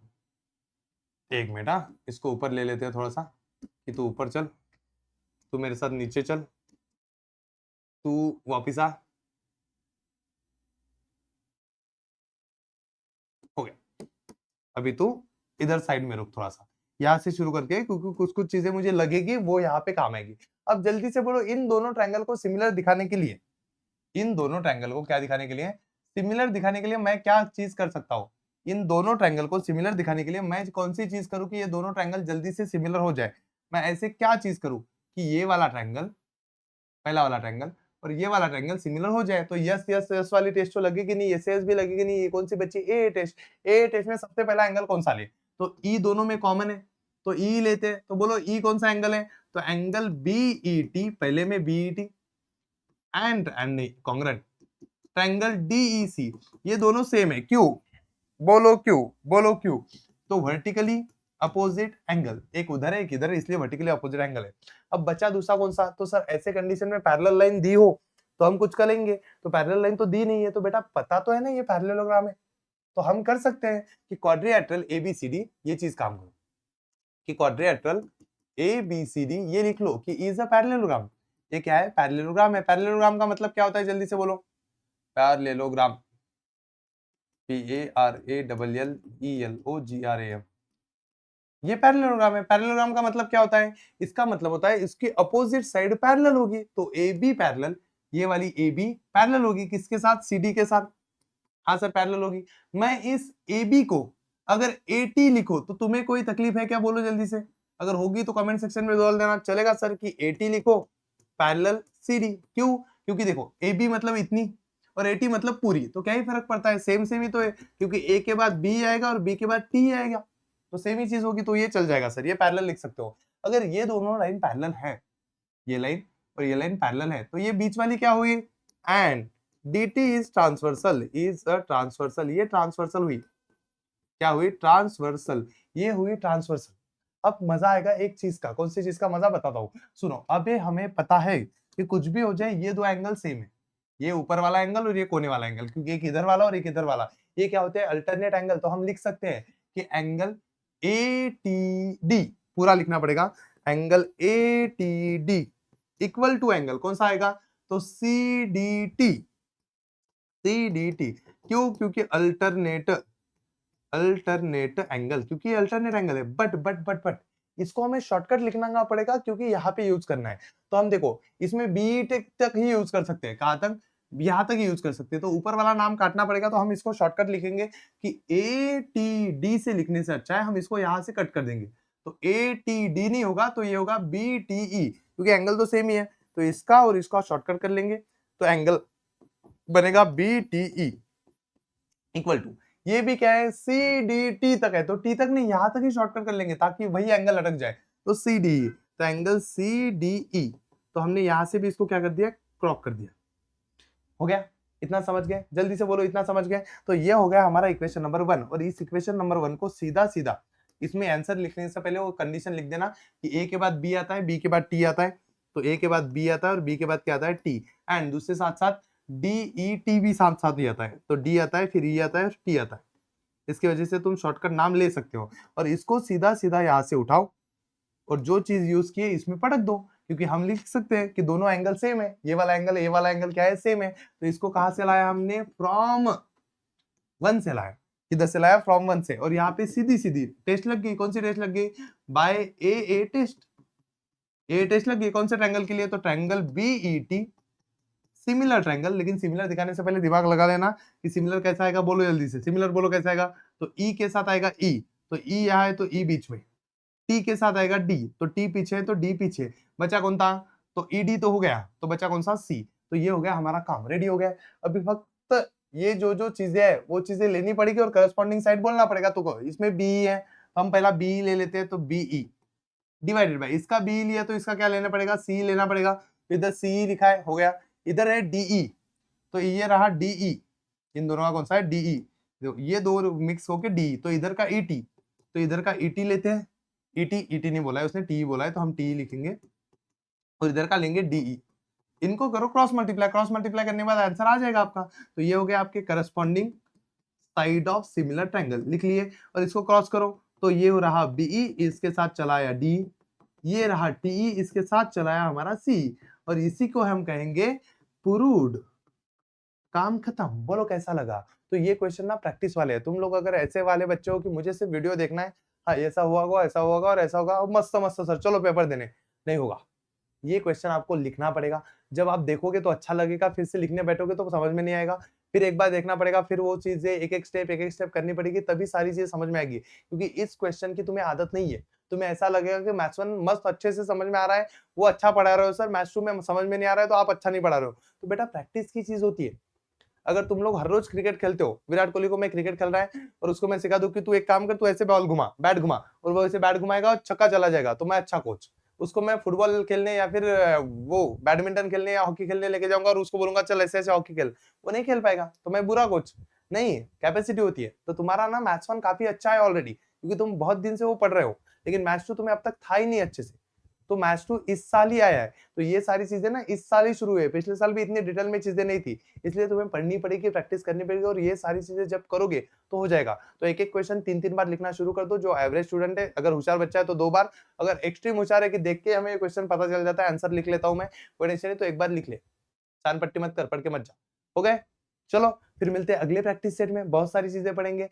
एक मिनट, हाँ इसको ऊपर ले लेते हैं थोड़ा सा, कि तू ऊपर चल, तू मेरे साथ नीचे चल, तू वापिस आ, हो गया। अभी तू इधर साइड में रुक थोड़ा सा, यहाँ से शुरू करके, क्योंकि कुछ कुछ चीजें मुझे लगेगी वो यहाँ पे काम आएगी। अब जल्दी से बोलो, इन दोनों ट्रायंगल को सिमिलर दिखाने के लिए, इन दोनों ट्रायंगल को क्या दिखाने के लिए, सिमिलर दिखाने के लिए मैं क्या चीज कर सकता हूँ। इन दोनों ट्रायंगल को सिमिलर दिखाने के लिए मैं कौन सी चीज करूँ कि ये दोनों ट्रायंगल जल्दी से सिमिलर हो जाए। मैं ऐसे क्या चीज करूँ कि ये वाला ट्रायंगल, पहला वाला ट्रायंगल और ये वाला ट्रायंगल सिमिलर हो जाए। तो यस यस यस वाली टेस्ट तो लगेगी नहीं, यस यस भी लगेगी नहीं। ये कौन सी बच्ची, ए टेस्ट। ए टेस्ट में सबसे पहला एंगल कौन सा ले, तो ई दोनों में कॉमन है तो ई लेते हैं। तो बोलो ई कौन सा एंगल है, तो एंगल बीईटी, पहले में BET and congruent triangle DEC, ये दोनों सेम है। क्यों, बोलो क्यों, बोलो क्यों। तो वर्टिकली अपोजिट एंगल, एक उधर है एक इधर है, इसलिए वर्टिकली अपोजिट एंगल है। अब बचा दूसरा कौन सा, तो सर ऐसे कंडीशन में पैरेलल लाइन दी हो तो हम कुछ करेंगे, तो पैरेलल लाइन तो दी नहीं है, तो बेटा पता तो है ना ये पैरेललोग्राम है, तो हम कर सकते हैं कि क्वाड्रिलेटरल ABCD ये चीज काम करो कि क्वाड्रिलेटरल ABCD ये लिख लो कि इज अ पैरेललोग्राम। ये क्या है? पैरेललोग्राम है। पैरेललोग्राम का मतलब क्या होता है? जल्दी से बोलो। पैरेललोग्राम, PARALLELOGRAM, ये पैरेललोग्राम है। पैरेललोग्राम का मतलब क्या होता है? इसका मतलब होता है इसकी अपोजिट साइड पैरेलल होगी, तो AB पैरेलल, ये वाली AB पैरेलल होगी किसके साथ? CD के साथ। हाँ सर पैरेलल होगी। मैं इस AB को अगर AT लिखो तो तुम्हें कोई तकलीफ है क्या? बोलो जल्दी से, अगर होगी तो कमेंट सेक्शन में बोल देना। चलेगा सर कि AT लिखो पैरेलल CD, क्यों? क्योंकि देखो AB मतलब इतनी और AT मतलब पूरी, तो क्या ही फर्क पड़ता है, सेम सेम ही तो है, क्योंकि A के बाद B आएगा और B के बाद T आएगा, तो सेम ही चीज होगी, तो ये चल जाएगा सर, ये पैरेलल लिख सकते हो। अगर ये दोनों लाइन पैरेलल है, ये लाइन और ये लाइन पैरेलल है, तो ये बीच वाली क्या हुई? And DT is transversal, is a transversal, ये ट्रांसवर्सल हुई, क्या हुई? ट्रांसवर्सल, ये हुई ट्रांसवर्सल। अब मजा आएगा एक चीज का, कौन सी चीज का मजा बताता हूँ, सुनो। अब ये हमें पता है कि कुछ भी हो जाए ये दो एंगल सेम है, ये ऊपर वाला एंगल और ये कोने वाला एंगल, क्योंकि एक इधर वाला और एक इधर वाला, ये क्या होते हैं? Alternate angle. तो हम लिख सकते हैं कि एंगल ATD, पूरा लिखना पड़ेगा, angle ATD equal to angle कौन सा आएगा? तो CDT, CDT। क्यों? क्योंकि अल्टरनेट एंगल, क्योंकि ये अल्टरनेट एंगल है। बट इसको हमें शॉर्टकट लिखना पड़ेगा, क्योंकि यहाँ पे यूज करना है। तो हम देखो इसमें B तक ही यूज कर सकते हैं, कहां तक? यहाँ तक ही यूज कर सकते हैं, तो ऊपर वाला नाम काटना पड़ेगा, तो हम इसको शॉर्टकट लिखेंगे कि ATD से लिखने से अच्छा है हम इसको यहाँ से कट कर देंगे, तो ATD नहीं होगा, तो ये होगा BTE, क्योंकि एंगल तो सेम ही है, तो इसका और इसका शॉर्टकट कर लेंगे, तो एंगल बनेगा BTE इक्वल टू, ये भी क्या है? CDT तक है, तो T तक नहीं, यहां तक ही शॉर्टकट कर लेंगे ताकि वही एंगल अटक जाए, तो CDE, तो एंगल CDE, तो हमने यहां से भी इसको क्या कर दिया? क्रॉप कर दिया। हो गया? इतना समझ गए? जल्दी से बोलो, इतना समझ गए? तो ये हो गया हमारा इक्वेशन नंबर 1, और इस इक्वेशन नंबर 1 को सीधा सीधा इसमें आंसर लिखने से पहले वो कंडीशन लिख देना कि A के बाद B आता है, B के बाद T आता है, तो A के बाद B आता है और B के बाद क्या आता है? T, एंड दूसरे साथ साथ DET भी साथ साथ ही आता है, तो D आता है, फिर E आता है, T आता है। इसकी वजह से तुम शॉर्टकट नाम ले सकते हो, और इसको सीधा सीधा यहाँ से उठाओ और जो चीज यूज की है इसमें पटक दो, क्योंकि हम लिख सकते हैं कि दोनों एंगल सेम है, ये वाला एंगल, ये वाला एंगल क्या है? सेम है, तो इसको कहां से लाया हमने? फ्रॉम 1 से लाया। किधर से लाया? फ्रॉम 1 से, और यहाँ पे सीधी सीधी टेस्ट लग गई। कौन सी टेस्ट लग गई? बाय ए टेस्ट, ए टेस्ट लग गई। कौन से ट्रायंगल के लिए? तो ट्रायंगल BET, सिमिलर ट्रायंगल। लेकिन सिमिलर दिखाने से पहले दिमाग लगा लेना कि सिमिलर कैसा आएगा, बोलो जल्दी से, सिमिलर बोलो कैसा आएगा? तो E के साथ आएगा E, तो E यहाँ है तो E बीच में, T के साथ आएगा D, तो T पीछे है तो D पीछे, बचा कौन था? तो ED तो हो गया, तो बचा कौन सा? C। तो ये हो गया हमारा काम, रेडी हो गया। अभी फक्त ये जो जो चीजें है वो चीजें लेनी पड़ेगी और करस्पॉन्डिंग साइड बोलना पड़ेगा। तो इसमें BE है, तो हम पहला BE ले लेते हैं, तो BE डिवाइडेड बाय, इसका BE लिया तो इसका क्या लेना पड़ेगा? C लेना पड़ेगा, तो इधर CE लिखा है, हो गया। इधर है DE, तो ये रहा DE, इन दोनों का कौन सा है? DE, ये दो मिक्स होके DE, तो इधर का ET, तो इधर का ET लेते हैं, ET नहीं बोला है उसने, TE बोला है, तो हम TE लिखेंगे, और इधर का लेंगे DE। इनको करो क्रॉस मल्टीप्लाई, क्रॉस मल्टीप्लाई करने के बाद आंसर आ जाएगा आपका। तो ये हो गया आपके corresponding side of similar triangle, लिख लिए, और इसको क्रॉस करो, तो ये हो रहा BE, इसके साथ चलाया D, ये रहा TE, इसके साथ चलाया हमारा C, और इसी को हम कहेंगे प्रूव्ड। काम खत्म। बोलो कैसा लगा? तो ये क्वेश्चन ना प्रैक्टिस वाले हैं, तुम लोग अगर ऐसे वाले बच्चे हो कि मुझे सिर्फ वीडियो देखना है, हाँ ऐसा हुआ होगा, ऐसा होगा और ऐसा होगा, मस्त मस्त सर चलो पेपर देने, नहीं होगा। ये क्वेश्चन आपको लिखना पड़ेगा, जब आप देखोगे तो अच्छा लगेगा, फिर से लिखने बैठोगे तो समझ में नहीं आएगा, फिर एक बार देखना पड़ेगा, फिर वो चीजें एक एक स्टेप करनी पड़ेगी, तभी सारी चीजें समझ में आएगी। क्योंकि इस क्वेश्चन की तुम्हें आदत नहीं है, तुम्हें ऐसा लगेगा कि मैथ्स 1 मस्त अच्छे से समझ में आ रहा है, वो अच्छा पढ़ा रहे हो सर, मैथ्स 2 में समझ में नहीं आ रहा है तो आप अच्छा नहीं पढ़ा रहे हो। तो बेटा प्रैक्टिस की चीज होती है। अगर तुम लोग हर रोज क्रिकेट खेलते हो, विराट कोहली को मैं क्रिकेट खेल रहा है और उसको मैं सिखा दूं कि तू एक काम कर, तू ऐसे बॉल घुमा, बैट घुमा, और वो ऐसे बैट घुमाएगा और छक्का चला जाएगा, तो मैं अच्छा कोच। उसको मैं फुटबॉल खेलने या फिर वो बैडमिंटन खेलने या हॉकी खेलने लेके जाऊंगा और उसको बोलूंगा चल ऐसे ऐसे हॉकी खेल, वो नहीं खेल पाएगा, तो मैं बुरा कोच नहीं। कैपेसिटी होती है। तो तुम्हारा ना मैथ्स 1 काफी अच्छा है ऑलरेडी, क्योंकि तुम बहुत दिन से वो पढ़ रहे हो, लेकिन मैथ्स 2 तुम्हें अब तक था ही नहीं अच्छे से। तो मैथ्स 2 इस साल ही आया है, तो ये सारी चीजें ना इस साल ही शुरू हुई है, पिछले साल भी इतनी डिटेल में चीजें नहीं थी, इसलिए तुम्हें पढ़नी पड़ेगी, प्रैक्टिस करनी पड़ेगी, और ये सारी चीजें जब करोगे तो हो जाएगा। तो एक एक क्वेश्चन 3-3 बार लिखना शुरू कर दो। जो एवरेज स्टूडेंट है, अगर होशियार बच्चा है तो 2 बार, अगर एक्सट्रीम होशियार है कि देख के हमें ये क्वेश्चन पता चल जाता है, आंसर लिख लेता हूं मैं, कोई टेंशन नहीं, तो एक बार लिख ले, चांद पट्टी मत कर, पढ़ के मत जा। हो गए? चलो फिर मिलते हैं अगले प्रैक्टिस सेट में, बहुत सारी चीजें पढ़ेंगे।